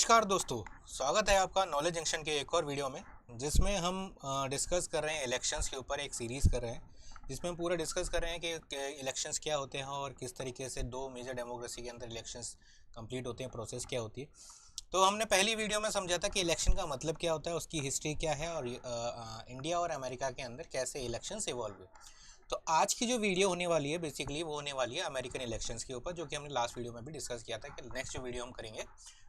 नमस्कार दोस्तों, स्वागत है आपका नॉलेज जंक्शन के एक और वीडियो में जिसमें हम डिस्कस कर रहे हैं इलेक्शंस के ऊपर। एक सीरीज़ कर रहे हैं जिसमें हम पूरा डिस्कस कर रहे हैं कि इलेक्शंस क्या होते हैं और किस तरीके से दो मेजर डेमोक्रेसी के अंदर इलेक्शंस कंप्लीट होते हैं, प्रोसेस क्या होती है। तो हमने पहली वीडियो में समझा था कि इलेक्शन का मतलब क्या होता है, उसकी हिस्ट्री क्या है और इंडिया और अमेरिका के अंदर कैसे इलेक्शंस इवॉल्व हुए। तो आज की जो वीडियो होने वाली है बेसिकली वो होने वाली है अमेरिकन इलेक्शंस के ऊपर, जो कि हमने लास्ट वीडियो में भी डिस्कस किया था कि नेक्स्ट जो वीडियो हम करेंगे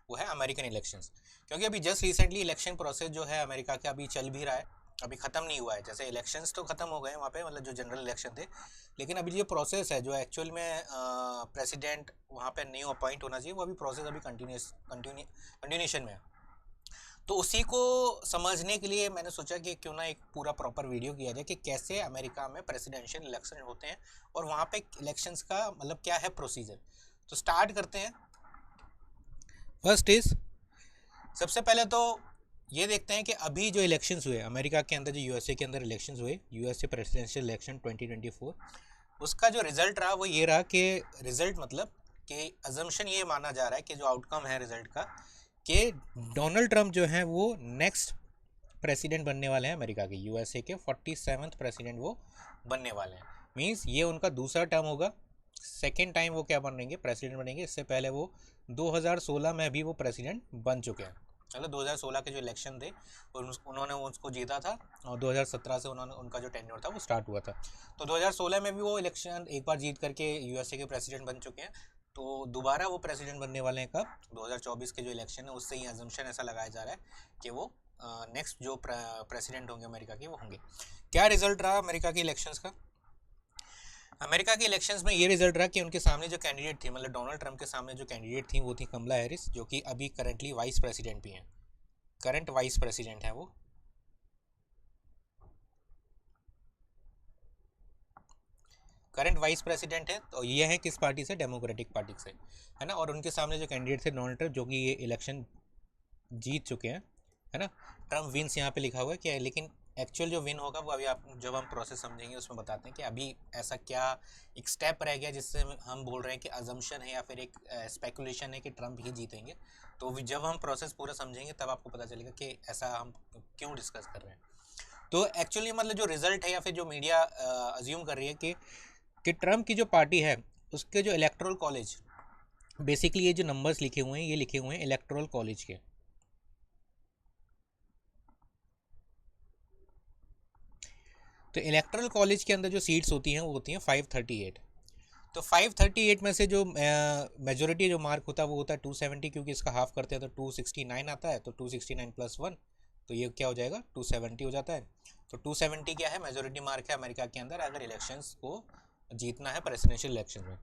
वो है अमेरिकन इलेक्शंस। क्योंकि अभी जस्ट रिसेंटली इलेक्शन प्रोसेस जो है अमेरिका का अभी चल भी रहा है, अभी ख़त्म नहीं हुआ है। जैसे इलेक्शंस तो ख़त्म हो गए वहाँ पे, मतलब जो जनरल इलेक्शन थे, लेकिन अभी जो प्रोसेस है जो एक्चुअल में प्रेसिडेंट वहाँ पे न्यू अपॉइंट होना चाहिए, वो अभी प्रोसेस अभी कंटिन्यूशन में है। तो उसी को समझने के लिए मैंने सोचा कि क्यों ना एक पूरा प्रॉपर वीडियो किया जाए कि कैसे अमेरिका में प्रेसिडेंशियल इलेक्शन होते हैं और वहाँ पे इलेक्शंस का मतलब क्या है प्रोसीजर। तो स्टार्ट करते हैं। फर्स्ट इज, सबसे पहले तो ये देखते हैं कि अभी जो इलेक्शंस हुए अमेरिका के अंदर, जो यूएसए के अंदर इलेक्शंस हुए, यूएसए प्रेसिडेंशियल इलेक्शन 2024, उसका जो रिज़ल्ट रहा वो ये रहा कि रिज़ल्ट मतलब कि अजम्पशन ये माना जा रहा है कि जो आउटकम है रिज़ल्ट का, कि डोनाल्ड ट्रंप जो है वो नेक्स्ट प्रेसिडेंट बनने वाले हैं अमेरिका के, यूएसए के 47th प्रेसिडेंट वो बनने वाले हैं। मींस ये उनका दूसरा टर्म होगा, सेकेंड टाइम वो क्या बनेंगे, प्रेसिडेंट बनेंगे। इससे पहले वो 2016 में भी वो प्रेसिडेंट बन चुके हैं। मतलब 2016 के जो इलेक्शन थे उन्होंने उसको जीता था और 2017 से उन्होंने उनका जो टेन्योर था वो स्टार्ट हुआ था। तो 2016 में भी वो इलेक्शन एक बार जीत करके यूएसए के प्रेसिडेंट बन चुके हैं। तो दोबारा वो प्रेसिडेंट बनने वाले हैं कब, 2024 के जो इलेक्शन है उससे ही अजम्पशन ऐसा लगाया जा रहा है कि वो नेक्स्ट जो प्रेसिडेंट होंगे अमेरिका के वो होंगे। क्या रिजल्ट रहा अमेरिका के इलेक्शंस का? अमेरिका के इलेक्शंस में ये रिजल्ट रहा कि उनके सामने जो कैंडिडेट थी, मतलब डोनाल्ड ट्रंप के सामने जो कैंडिडेट थी वो थी कमला हैरिस, जो कि अभी करंटली वाइस प्रेसिडेंट भी हैं, करंट वाइस प्रेसिडेंट है वो। करंट वाइस प्रेसिडेंट है, तो ये है किस पार्टी से, डेमोक्रेटिक पार्टी से, है ना। और उनके सामने जो कैंडिडेट थे डोनाल्ड ट्रंप, जो कि ये इलेक्शन जीत चुके हैं, है ना। ट्रम्प विन्स यहाँ पे लिखा हुआ है क्या है, लेकिन एक्चुअल जो विन होगा वो अभी आप जब हम प्रोसेस समझेंगे उसमें बताते हैं कि अभी ऐसा क्या एक स्टेप रह गया जिससे हम बोल रहे हैं कि अजम्पशन है या फिर एक स्पेकुलेशन है कि ट्रम्प ही जीतेंगे। तो जब हम प्रोसेस पूरा समझेंगे तब आपको पता चलेगा कि ऐसा हम क्यों डिस्कस कर रहे हैं। तो एक्चुअली मतलब जो रिजल्ट है या फिर जो मीडिया अज्यूम कर रही है कि ट्रम्प की जो पार्टी है उसके जो इलेक्टोरल कॉलेज, बेसिकली ये जो नंबर्स लिखे हुए हैं ये लिखे हुए हैं इलेक्टोरल कॉलेज के। तो इलेक्ट्रल कॉलेज के अंदर जो सीट्स होती हैं वो होती हैं 538। तो 538 में से जो मेजोरिटी जो मार्क होता है वो होता है 270, क्योंकि इसका हाफ करते हैं तो 269 आता है, तो 269 प्लस 1 तो ये क्या हो जाएगा 270 हो जाता है। तो 270 क्या है, मेजोरिटी मार्क है अमेरिका के अंदर अगर इलेक्शंस को जीतना है प्रेसिडेंशियल इलेक्शन में।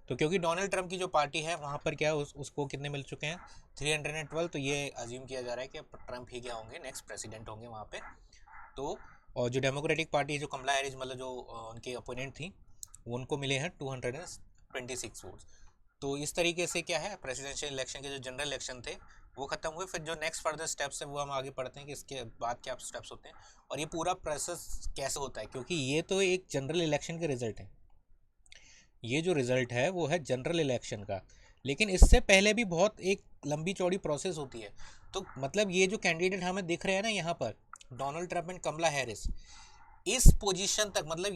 तो क्योंकि डोनाल्ड ट्रंप की जो पार्टी है वहाँ पर क्या उसको कितने मिल चुके हैं, 312, तो ये अज्यूम किया जा रहा है कि ट्रंप ही क्या होंगे, नेक्स्ट प्रेसिडेंट होंगे वहाँ पे। तो और जो डेमोक्रेटिक पार्टी जो कमला हैरिस मतलब जो उनके अपोनेंट थी वो उनको मिले हैं 226 वोट्स। तो इस तरीके से क्या है, प्रेसिडेंशियल इलेक्शन के जो जनरल इलेक्शन थे वो खत्म हुए। फिर जो नेक्स्ट फर्दर स्टेप्स है वो हम आगे पढ़ते हैं कि इसके बाद क्या स्टेप्स होते हैं और ये पूरा प्रोसेस कैसे होता है, क्योंकि ये तो एक जनरल इलेक्शन के रिजल्ट है। ये जो रिज़ल्ट है वो है जनरल इलेक्शन का, लेकिन इससे पहले भी बहुत एक लंबी चौड़ी प्रोसेस होती है। तो मतलब ये जो कैंडिडेट हमें दिख रहे हैं ना यहाँ पर, Donald Trump and Kamala Harris, इस पोजीशन तक मतलब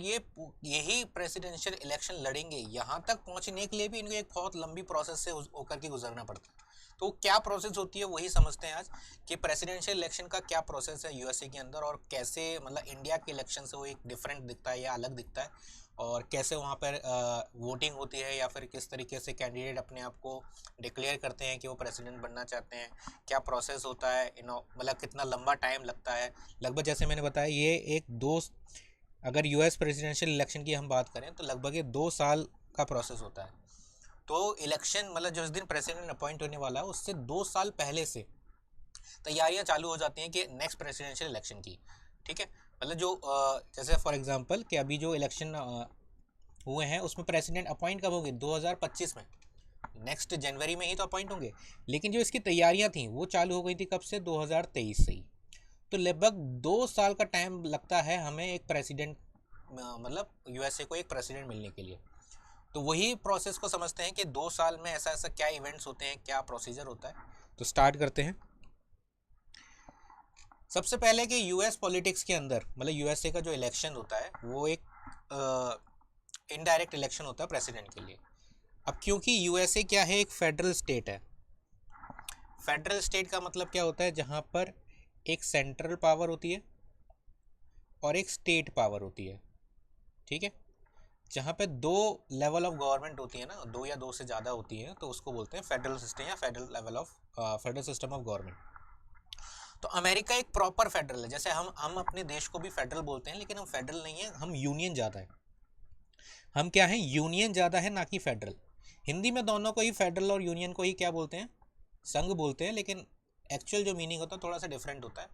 यही प्रेसिडेंशियल इलेक्शन लड़ेंगे, यहाँ तक पहुँचने के लिए भी इनको एक बहुत लंबी प्रोसेस से होकर के गुजरना पड़ता है। तो क्या प्रोसेस होती है वही समझते हैं आज कि प्रेसिडेंशियल इलेक्शन का क्या प्रोसेस है यूएसए के अंदर और कैसे मतलब इंडिया के इलेक्शन से वो एक डिफरेंट दिखता है या अलग दिखता है, और कैसे वहाँ पर वोटिंग होती है या फिर किस तरीके से कैंडिडेट अपने आप को डिक्लेयर करते हैं कि वो प्रेसिडेंट बनना चाहते हैं, क्या प्रोसेस होता है, मतलब कितना लंबा टाइम लगता है। लगभग जैसे मैंने बताया ये एक दो, अगर यूएस प्रेसिडेंशियल इलेक्शन की हम बात करें तो लगभग ये 2 साल का प्रोसेस होता है। तो इलेक्शन मतलब जिस दिन प्रेसिडेंट अपॉइंट होने वाला है उससे 2 साल पहले से तैयारियां चालू हो जाती हैं कि नेक्स्ट प्रेसिडेंशियल इलेक्शन की। ठीक है, मतलब जो जैसे फॉर एग्जांपल कि अभी जो इलेक्शन हुए हैं उसमें प्रेसिडेंट अपॉइंट कब होंगे, 2025 में, नेक्स्ट जनवरी में ही तो अपॉइंट होंगे। लेकिन जो इसकी तैयारियां थी वो चालू हो गई थी कब से, 2023 से ही। तो लगभग 2 साल का टाइम लगता है हमें एक प्रेसिडेंट मतलब यूएसए को एक प्रेसिडेंट मिलने के लिए। तो वही प्रोसेस को समझते हैं कि 2 साल में ऐसा ऐसा क्या इवेंट्स होते हैं, क्या प्रोसीजर होता है। तो स्टार्ट करते हैं। सबसे पहले कि यूएस पॉलिटिक्स के अंदर मतलब यूएसए का जो इलेक्शन होता है वो एक इनडायरेक्ट इलेक्शन होता है प्रेसिडेंट के लिए। अब क्योंकि यूएसए क्या है, एक फेडरल स्टेट है। फेडरल स्टेट का मतलब क्या होता है, जहाँ पर एक सेंट्रल पावर होती है और एक स्टेट पावर होती है। ठीक है, जहाँ पे दो लेवल ऑफ गवर्नमेंट होती है ना, दो या दो से ज़्यादा होती है, तो उसको बोलते हैं फेडरल सिस्टम या federal level of federal system of government. तो अमेरिका एक प्रॉपर फेडरल है। जैसे हम अपने देश को भी फेडरल बोलते हैं, लेकिन हम फेडरल नहीं है, हम यूनियन ज़्यादा है। हम क्या है, यूनियन ज़्यादा है ना कि फेडरल। हिंदी में दोनों को ही, फेडरल और यूनियन को ही क्या बोलते हैं, संघ बोलते हैं, लेकिन एक्चुअल जो मीनिंग होता है थोड़ा सा डिफरेंट होता है।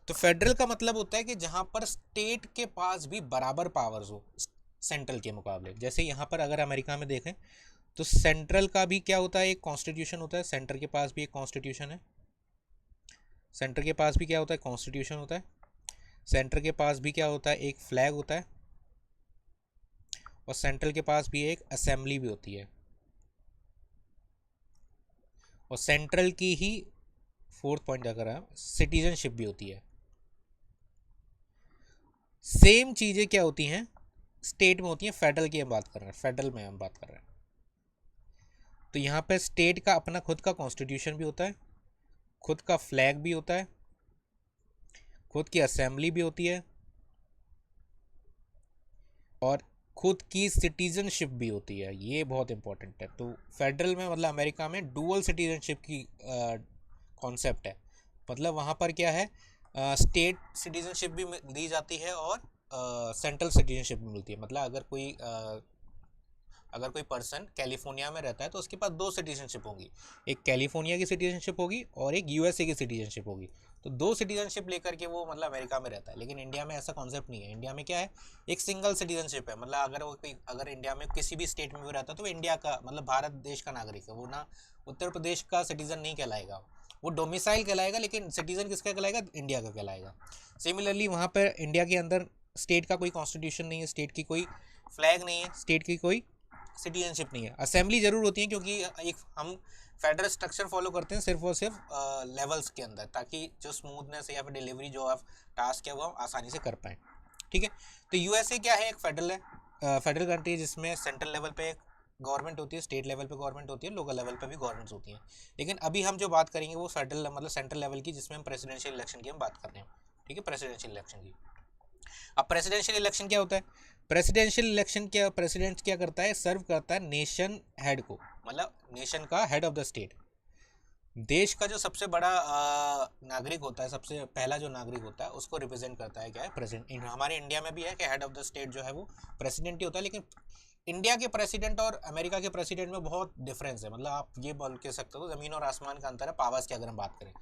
तो फेडरल का मतलब होता है कि जहाँ पर स्टेट के पास भी बराबर पावर्स हो सेंट्रल के मुकाबले। जैसे यहाँ पर अगर अमेरिका में देखें तो सेंट्रल का भी क्या होता है, एक कॉन्स्टिट्यूशन होता है। सेंटर के पास भी एक कॉन्स्टिट्यूशन है। सेंटर के पास भी क्या होता है, कॉन्स्टिट्यूशन होता है। सेंटर के पास भी क्या होता है, एक फ्लैग होता है। और सेंट्रल के पास भी एक असेंबली भी होती है। और सेंट्रल की ही फोर्थ पॉइंट अगर है, सिटीजनशिप भी होती है। सेम चीज़ें क्या होती हैं, स्टेट में होती हैं। फेडरल की हम बात कर रहे हैं, फेडरल में हम बात कर रहे हैं। तो यहाँ पे स्टेट का अपना खुद का कॉन्स्टिट्यूशन भी होता है, खुद का फ्लैग भी होता है, खुद की असेंबली भी होती है, और खुद की सिटीजनशिप भी होती है। ये बहुत इंपॉर्टेंट है। तो फेडरल में मतलब अमेरिका में डुअल सिटीजनशिप की कॉन्सेप्ट है। मतलब वहाँ पर क्या है, स्टेट सिटीजनशिप भी दी जाती है और सेंट्रल सिटीजनशिप भी मिलती है। मतलब अगर कोई पर्सन कैलिफोर्निया में रहता है तो उसके पास दो सिटीजनशिप होंगी, एक कैलिफोर्निया की सिटीजनशिप होगी और एक यूएसए की सिटीजनशिप होगी। तो दो सिटीजनशिप लेकर के वो मतलब अमेरिका में रहता है। लेकिन इंडिया में ऐसा कॉन्सेप्ट नहीं है। इंडिया में क्या है, एक सिंगल सिटीजनशिप है। मतलब अगर इंडिया में किसी भी स्टेट में भी रहता है तो वो इंडिया का मतलब भारत देश का नागरिक है। वो ना उत्तर प्रदेश का सिटीजन नहीं कहलाएगा, वो डोमिसाइल कहलाएगा, लेकिन सिटीजन किसका कहलाएगा, इंडिया का कहलाएगा। सिमिलरली वहाँ पर इंडिया के अंदर स्टेट का कोई कॉन्स्टिट्यूशन नहीं है, स्टेट की कोई फ्लैग नहीं है, स्टेट की कोई सिटीजनशिप नहीं है। असेंबली जरूर होती है, क्योंकि एक हम फेडरल स्ट्रक्चर फॉलो करते हैं सिर्फ और सिर्फ लेवल्स के अंदर, ताकि जो स्मूथनेस या फिर डिलीवरी जो आप टास्क है वो हम आसानी से कर पाएँ। ठीक है, तो यूएसए क्या है, एक फेडरल है, फेडरल कंट्री है, जिसमें सेंट्रल लेवल पे गवर्नमेंट होती है, स्टेट लेवल पे गवर्नमेंट होती है, लोकल लेवल पे भी गवर्नमेंट्स होती हैं। लेकिन अभी हम जो बात करेंगे वो फेडरल मतलब सेंट्रल लेवल की, जिसमें हम प्रेसिडेंशियल इलेक्शन की हम बात कर रहे हैं। ठीक है, प्रेसिडेंशियल इलेक्शन की। अब प्रेसिडेंशियल इलेक्शन क्या होता है, प्रेसिडेंशियल इलेक्शन क्या, प्रेसिडेंट क्या करता है, सर्व करता है नेशन हेड को, मतलब नेशन का हेड ऑफ द स्टेट। देश का जो सबसे बड़ा नागरिक होता है, सबसे पहला जो नागरिक होता है, उसको रिप्रेजेंट करता है क्या है, प्रेसिडेंट। हमारे इंडिया में भी है कि हेड ऑफ द स्टेट जो है वो प्रेसिडेंट ही होता है। लेकिन इंडिया के प्रेसिडेंट और अमेरिका के प्रेसिडेंट में बहुत डिफरेंस है। मतलब आप ये बोल के सकते हो ज़मीन और आसमान का अंतर है पावर्स की अगर हम बात करें।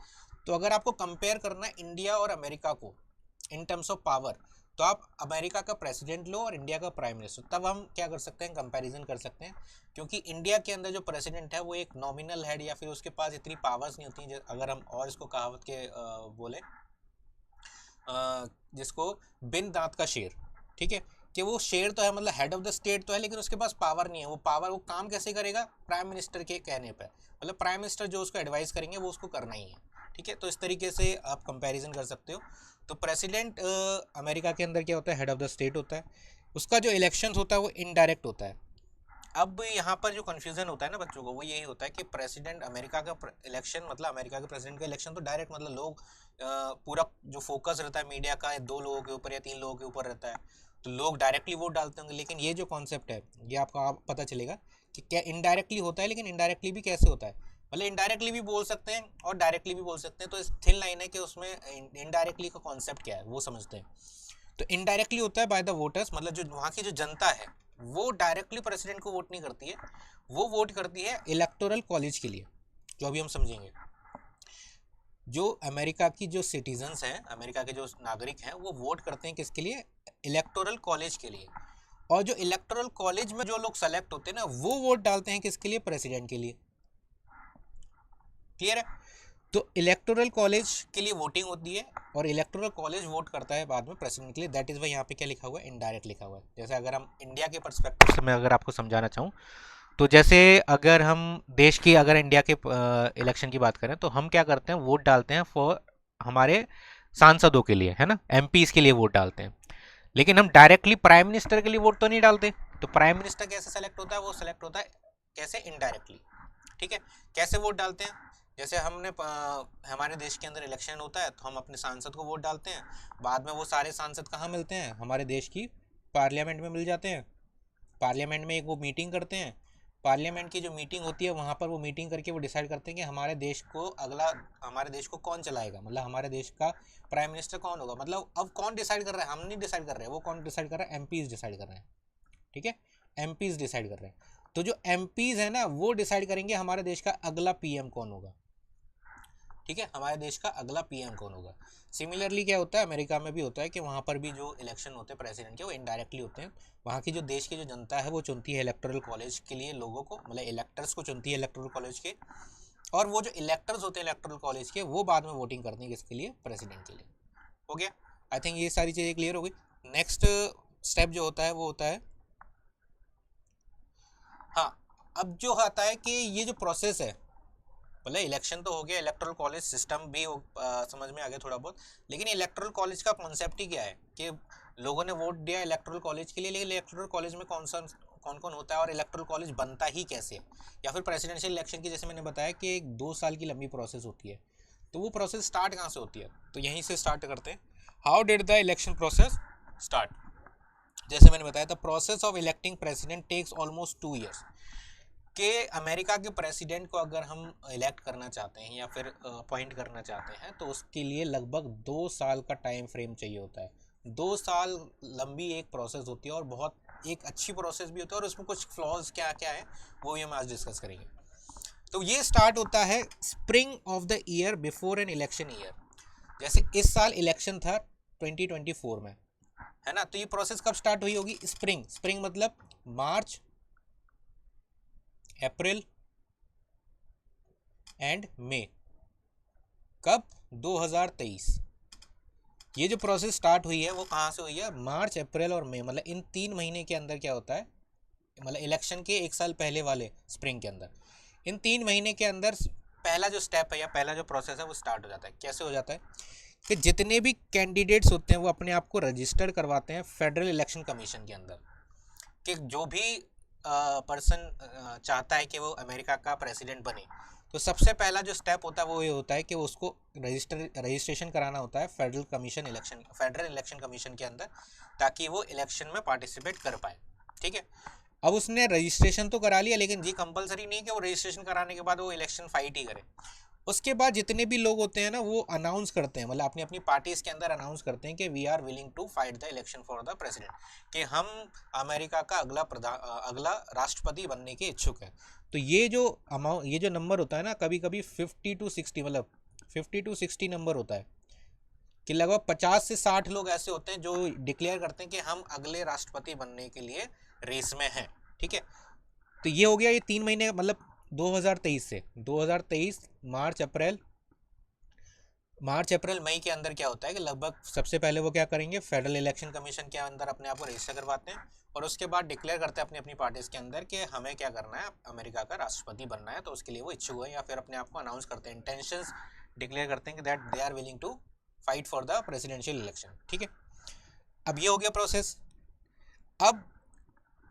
तो अगर आपको कंपेयर करना है इंडिया और अमेरिका को इन टर्म्स ऑफ पावर, तो आप अमेरिका का प्रेसिडेंट लो और इंडिया का प्राइम मिनिस्टर, तब हम क्या कर सकते हैं, कंपैरिजन कर सकते हैं। क्योंकि इंडिया के अंदर जो प्रेसिडेंट है वो एक नॉमिनल हेड, या फिर उसके पास इतनी पावर्स नहीं होती हैं। अगर हम और इसको कहावत के बोले, जिसको बिन दांत का शेर, ठीक है, कि वो शेर तो है, मतलब हेड ऑफ द स्टेट तो है, लेकिन उसके पास पावर नहीं है। वो काम कैसे करेगा, प्राइम मिनिस्टर के कहने पर। मतलब प्राइम मिनिस्टर जो उसको एडवाइस करेंगे वो उसको करना ही है। ठीक है, तो इस तरीके से आप कंपैरिजन कर सकते हो। तो प्रेसिडेंट अमेरिका के अंदर क्या होता है, हेड ऑफ द स्टेट होता है। उसका जो इलेक्शन होता है वो इनडायरेक्ट होता है। अब यहाँ पर जो कन्फ्यूज़न होता है ना बच्चों को, वो यही होता है कि प्रेसिडेंट अमेरिका का इलेक्शन, मतलब अमेरिका के प्रेसिडेंट का इलेक्शन तो डायरेक्ट, मतलब लोग पूरा जो फोकस रहता है मीडिया का दो लोगों के ऊपर या तीन लोगों के ऊपर रहता है, तो लोग डायरेक्टली वोट डालते होंगे। लेकिन ये जो कॉन्सेप्ट है ये आपको आप पता चलेगा कि क्या इनडायरेक्टली होता है। लेकिन इनडायरेक्टली भी कैसे होता है, मतलब इनडायरेक्टली भी बोल सकते हैं और डायरेक्टली भी बोल सकते हैं। तो इस थिन लाइन है कि उसमें इनडायरेक्टली का कॉन्सेप्ट क्या है वो समझते हैं। तो इनडायरेक्टली होता है बाय द वोटर्स, मतलब जो वहाँ की जो जनता है वो डायरेक्टली प्रेसिडेंट को वोट नहीं करती है, वो वोट करती है इलेक्टोरल कॉलेज के लिए, जो अभी हम समझेंगे। जो अमेरिका की जो सिटीजन्स हैं, अमेरिका के जो नागरिक हैं, वो वोट करते हैं किसके लिए, इलेक्टोरल कॉलेज के लिए। और जो इलेक्टोरल कॉलेज में जो लोग सेलेक्ट होते हैं ना, वो वोट डालते हैं किसके लिए, प्रेसिडेंट के लिए। क्लियर है। तो इलेक्टोरल कॉलेज के लिए वोटिंग होती है और इलेक्टोरल कॉलेज वोट करता है बाद में प्रेसिडेंट के लिए। दैट इज वाई यहाँ पे क्या लिखा हुआ है, इनडायरेक्ट लिखा हुआ है। जैसे अगर हम इंडिया के पर्सपेक्टिव से मैं अगर आपको समझाना चाहूँ, तो जैसे अगर हम देश की, अगर इंडिया के इलेक्शन की बात करें, तो हम क्या करते हैं, वोट डालते हैं फॉर हमारे सांसदों के लिए, है ना, एमपीज के लिए वोट डालते हैं। लेकिन हम डायरेक्टली प्राइम मिनिस्टर के लिए वोट तो नहीं डालते। तो प्राइम मिनिस्टर कैसे सेलेक्ट होता है, वो सेलेक्ट होता है कैसे, इनडायरेक्टली। ठीक है, कैसे वोट डालते हैं, जैसे हमारे देश के अंदर इलेक्शन होता है तो हम अपने सांसद को वोट डालते हैं। बाद में वो सारे सांसद कहाँ मिलते हैं, हमारे देश की पार्लियामेंट में मिल जाते हैं। पार्लियामेंट में एक वो मीटिंग करते हैं। पार्लियामेंट की जो मीटिंग होती है वहाँ पर वो मीटिंग करके वो डिसाइड करते हैं कि हमारे देश को कौन चलाएगा, मतलब हमारे देश का प्राइम मिनिस्टर कौन होगा। मतलब अब कौन डिसाइड कर रहा है, हम नहीं डिसाइड कर रहे हैं, वो कौन डिसाइड कर रहा है, एमपीज डिसाइड कर रहे हैं। ठीक है, एमपीज डिसाइड कर रहे हैं। तो जो एमपीज है ना, वो डिसाइड करेंगे हमारे देश का अगला पीएम कौन होगा। ठीक है, हमारे देश का अगला पीएम कौन होगा। सिमिलरली क्या होता है, अमेरिका में भी होता है कि वहाँ पर भी जो इलेक्शन होते हैं प्रेसिडेंट के, वो इनडायरेक्टली होते हैं। वहाँ की जो देश की जो जनता है वो चुनती है इलेक्टोरल कॉलेज के लिए लोगों को, मतलब इलेक्टर्स को चुनती है इलेक्टोरल कॉलेज के। और वो जो इलेक्टर्स होते हैं इलेक्टोरल कॉलेज के, वो बाद में वोटिंग करते हैं किसके लिए, प्रेसिडेंट के लिए। हो गया, आई थिंक ये सारी चीज़ें क्लियर हो गई। नेक्स्ट स्टेप जो होता है वो होता है, हाँ, अब जो आता है कि ये जो प्रोसेस है, मतलब इलेक्शन तो हो गया, इलेक्टोरल कॉलेज सिस्टम भी समझ में आ गया थोड़ा बहुत। लेकिन इलेक्टोरल कॉलेज का कॉन्सेप्ट ही क्या है कि लोगों ने वोट दिया इलेक्टोरल कॉलेज के लिए, लेकिन इलेक्टोरल कॉलेज में कौन कौन होता है और इलेक्टोरल कॉलेज बनता ही कैसे है। या फिर प्रेसिडेंशियल इलेक्शन की, जैसे मैंने बताया कि एक 2 साल की लंबी प्रोसेस होती है। तो वो प्रोसेस स्टार्ट कहाँ से होती है, तो यहीं से स्टार्ट करते हैं। How did the election process start. जैसे मैंने बताया, the process of electing president takes almost 2 years। कि अमेरिका के प्रेसिडेंट को अगर हम इलेक्ट करना चाहते हैं या फिर अपॉइंट करना चाहते हैं, तो उसके लिए लगभग 2 साल का टाइम फ्रेम चाहिए होता है। 2 साल लंबी एक प्रोसेस होती है और बहुत एक अच्छी प्रोसेस भी होती है, और उसमें कुछ फ्लॉज क्या क्या है वो भी हम आज डिस्कस करेंगे। तो ये स्टार्ट होता है spring of the year before an election year. जैसे इस साल इलेक्शन था 2024 में, है ना, तो ये प्रोसेस कब स्टार्ट हुई होगी, स्प्रिंग। स्प्रिंग मतलब मार्च, अप्रैल एंड मई। कब, 2023। ये जो प्रोसेस स्टार्ट हुई है वो कहाँ से हुई है, मार्च, अप्रैल और मई, मतलब इन 3 महीने के अंदर क्या होता है, मतलब इलेक्शन के 1 साल पहले वाले स्प्रिंग के अंदर, इन 3 महीने के अंदर पहला जो स्टेप है या पहला जो प्रोसेस है वो स्टार्ट हो जाता है। कैसे हो जाता है कि जितने भी कैंडिडेट्स होते हैं वो अपने आप को रजिस्टर करवाते हैं फेडरल इलेक्शन कमीशन के अंदर। कि जो भी पर्सन चाहता है कि वो अमेरिका का प्रेसिडेंट बने, तो सबसे पहला जो स्टेप होता है वो ये होता है कि वो उसको रजिस्ट्रेशन कराना होता है फेडरल इलेक्शन कमीशन के अंदर, ताकि वो इलेक्शन में पार्टिसिपेट कर पाए। ठीक है, अब उसने रजिस्ट्रेशन तो करा लिया, लेकिन ये कंपलसरी नहीं है कि वो रजिस्ट्रेशन कराने के बाद वो इलेक्शन फाइट ही करे। उसके बाद जितने भी लोग होते हैं ना, वो अनाउंस करते हैं, मतलब अपनी अपनी पार्टीज के अंदर अनाउंस करते हैं कि we are willing to fight the election for the president, कि हम अमेरिका का अगला राष्ट्रपति बनने के इच्छुक हैं। तो ये जो नंबर होता है ना, कभी कभी 50 to 60, मतलब 50 to 60 नंबर होता है, कि लगभग 50 से 60 लोग ऐसे होते हैं जो डिक्लेयर करते हैं कि हम अगले राष्ट्रपति बनने के लिए रेस में हैं। ठीक है, तो ये हो गया ये 3 महीने, मतलब 2023 से 2023 मार्च अप्रैल मई के अंदर क्या होता है कि लगभग सबसे पहले वो क्या करेंगे, फेडरल इलेक्शन कमीशन के अंदर अपने आप को रजिस्टर करवाते हैं, और उसके बाद डिक्लेयर करते हैं अपनी अपनी पार्टीज के अंदर कि हमें क्या करना है, अमेरिका का राष्ट्रपति बनना है, तो उसके लिए वो इच्छुक है, या फिर अपने आप को अनाउंस करते हैं, इंटेंशंस डिक्लेयर करते हैं कि that they are willing to fight for the presidential election. ठीक है, अब ये हो गया प्रोसेस। अब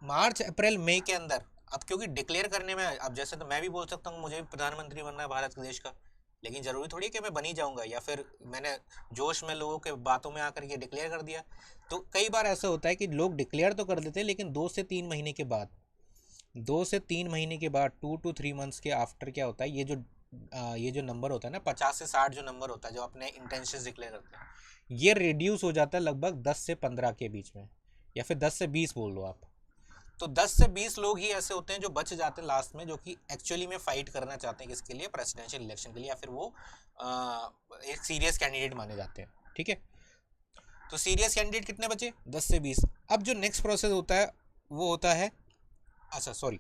मार्च अप्रैल मई के अंदर, अब क्योंकि डिक्लेयर करने में, अब जैसे तो मैं भी बोल सकता हूँ मुझे भी प्रधानमंत्री बनना है भारत देश का, लेकिन ज़रूरी थोड़ी है कि मैं बन ही जाऊँगा, या फिर मैंने जोश में लोगों के बातों में आकर के डिक्लेयर कर दिया। तो कई बार ऐसा होता है कि लोग डिक्लेयर तो कर देते हैं, लेकिन 2 से 3 महीने के बाद 2 to 3 months के आफ्टर क्या होता है, ये जो नंबर होता है ना, 50 से 60 जो नंबर होता है जो अपने इंटेंशन डिक्लेयर करते हैं, ये रिड्यूस हो जाता है लगभग 10 से 15 के बीच में, या फिर 10 से 20 बोल लो आप। तो 10 से 20 लोग ही ऐसे होते हैं जो बच जाते हैं लास्ट में, जो कि एक्चुअली में फाइट करना चाहते हैं किसके लिए, प्रेसिडेंशियल इलेक्शन के लिए, या फिर वो एक सीरियस कैंडिडेट माने जाते हैं। ठीक है, तो सीरियस कैंडिडेट कितने बचे, 10 से 20। अब जो नेक्स्ट प्रोसेस होता है वो होता है, अच्छा सॉरी,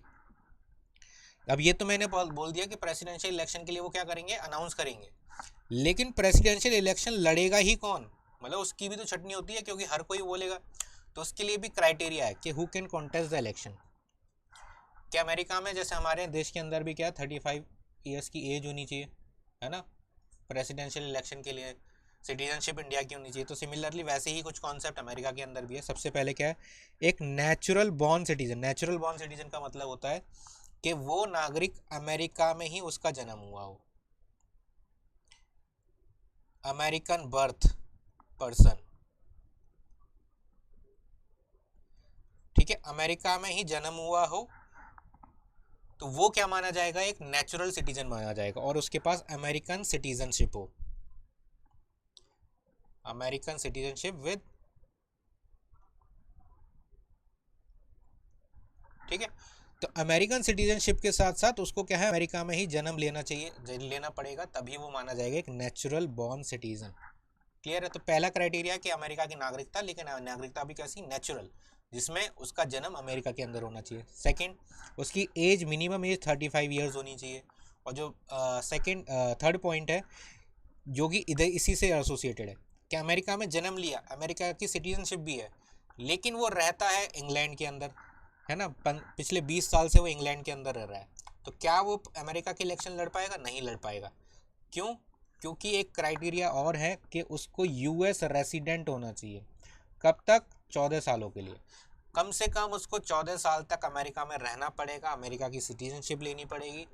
अब ये तो मैंने बोल दिया कि प्रेसिडेंशियल इलेक्शन के लिए वो क्या करेंगे, अनाउंस करेंगे। लेकिन प्रेसिडेंशियल इलेक्शन लड़ेगा ही कौन, मतलब उसकी भी तो छटनी होती है, क्योंकि हर कोई बोलेगा। तो उसके लिए भी क्राइटेरिया है कि who can contest the election. कि अमेरिका में जैसे हमारे देश के अंदर भी क्या है 35 ईयर्स की एज होनी चाहिए, है ना, प्रेसिडेंशियल इलेक्शन के लिए, सिटीजनशिप इंडिया की होनी चाहिए। तो सिमिलरली वैसे ही कुछ कॉन्सेप्ट अमेरिका के अंदर भी है। सबसे पहले क्या है, एक natural born citizen. Natural born citizen का मतलब होता है कि वो नागरिक अमेरिका में ही उसका जन्म हुआ हो, अमेरिकन बर्थ पर्सन, ठीक है, अमेरिका में ही जन्म हुआ हो तो वो क्या माना जाएगा, एक नेचुरल सिटीजन माना जाएगा, और उसके पास अमेरिकन सिटीजनशिप हो, अमेरिकन सिटीजनशिप विद, ठीक है। तो अमेरिकन सिटीजनशिप के साथ साथ उसको क्या है, अमेरिका में ही जन्म लेना चाहिए, लेना पड़ेगा, तभी वो माना जाएगा एक नेचुरल बॉर्न सिटीजन। क्लियर है। तो पहला क्राइटेरिया कि अमेरिका की नागरिकता, लेकिन नागरिकता भी कैसी, नेचुरल, जिसमें उसका जन्म अमेरिका के अंदर होना चाहिए। सेकंड, उसकी एज, मिनिमम एज 35 ईयर्स होनी चाहिए। और जो थर्ड पॉइंट है जो कि इधर इसी से एसोसिएटेड है कि अमेरिका में जन्म लिया, अमेरिका की सिटीजनशिप भी है, लेकिन वो रहता है इंग्लैंड के अंदर, है ना, पिछले 20 साल से वो इंग्लैंड के अंदर रह रहा है, तो क्या वो अमेरिका के इलेक्शन लड़ पाएगा? नहीं लड़ पाएगा। क्यों? क्योंकि एक क्राइटेरिया और है कि उसको यूएस रेसिडेंट होना चाहिए। कब तक? 14 सालों के लिए। कम से कम उसको 14 साल तक अमेरिका में रहना पड़ेगा, अमेरिका की सिटीजनशिप लेनी पड़ेगी,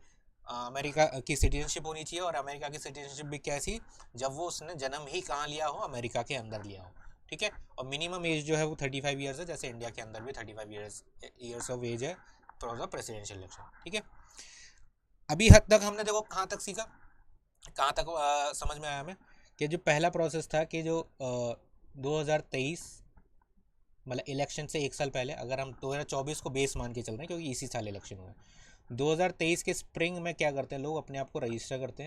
अमेरिका की सिटीजनशिप होनी चाहिए। और अमेरिका की सिटीजनशिप भी कैसी? जब वो उसने जन्म ही कहाँ लिया हो, अमेरिका के अंदर लिया हो, ठीक है। और मिनिमम एज जो है वो 35 ईयर्स है, जैसे इंडिया के अंदर भी 35 ईयर्स ऑफ एज है फॉर द प्रेसिडेंशियल इलेक्शन, ठीक है। अभी हद तक हमने देखो कहाँ तक सीखा, कहाँ तक समझ में आया हमें, कि जो पहला प्रोसेस था कि जो 2023 मतलब इलेक्शन से एक साल पहले, अगर हम 2024 को बेस मान के चल रहे हैं क्योंकि इसी साल इलेक्शन हुआ है, 2023 के स्प्रिंग में क्या करते हैं लोग, अपने आप को रजिस्टर करते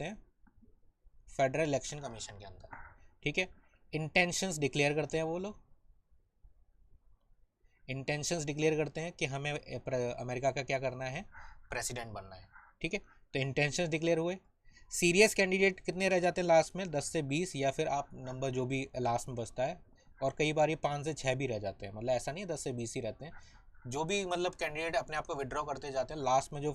हैं फेडरल इलेक्शन कमीशन के अंदर, ठीक है। इंटेंशंस डिक्लेयर करते हैं, वो लोग इंटेंशंस डिक्लेयर करते हैं कि हमें अमेरिका का क्या करना है, प्रेसिडेंट बनना है, ठीक है। तो इंटेंशंस डिक्लेयर हुए। सीरियस कैंडिडेट कितने रह जाते हैं लास्ट में? 10 से 20, या फिर आप नंबर जो भी लास्ट में बचता है, और कई बार ये 5 से 6 भी रह जाते हैं, मतलब ऐसा नहीं है 10 से 20 ही रहते हैं। जो भी मतलब कैंडिडेट अपने आप को विड्रॉ करते जाते हैं, लास्ट में जो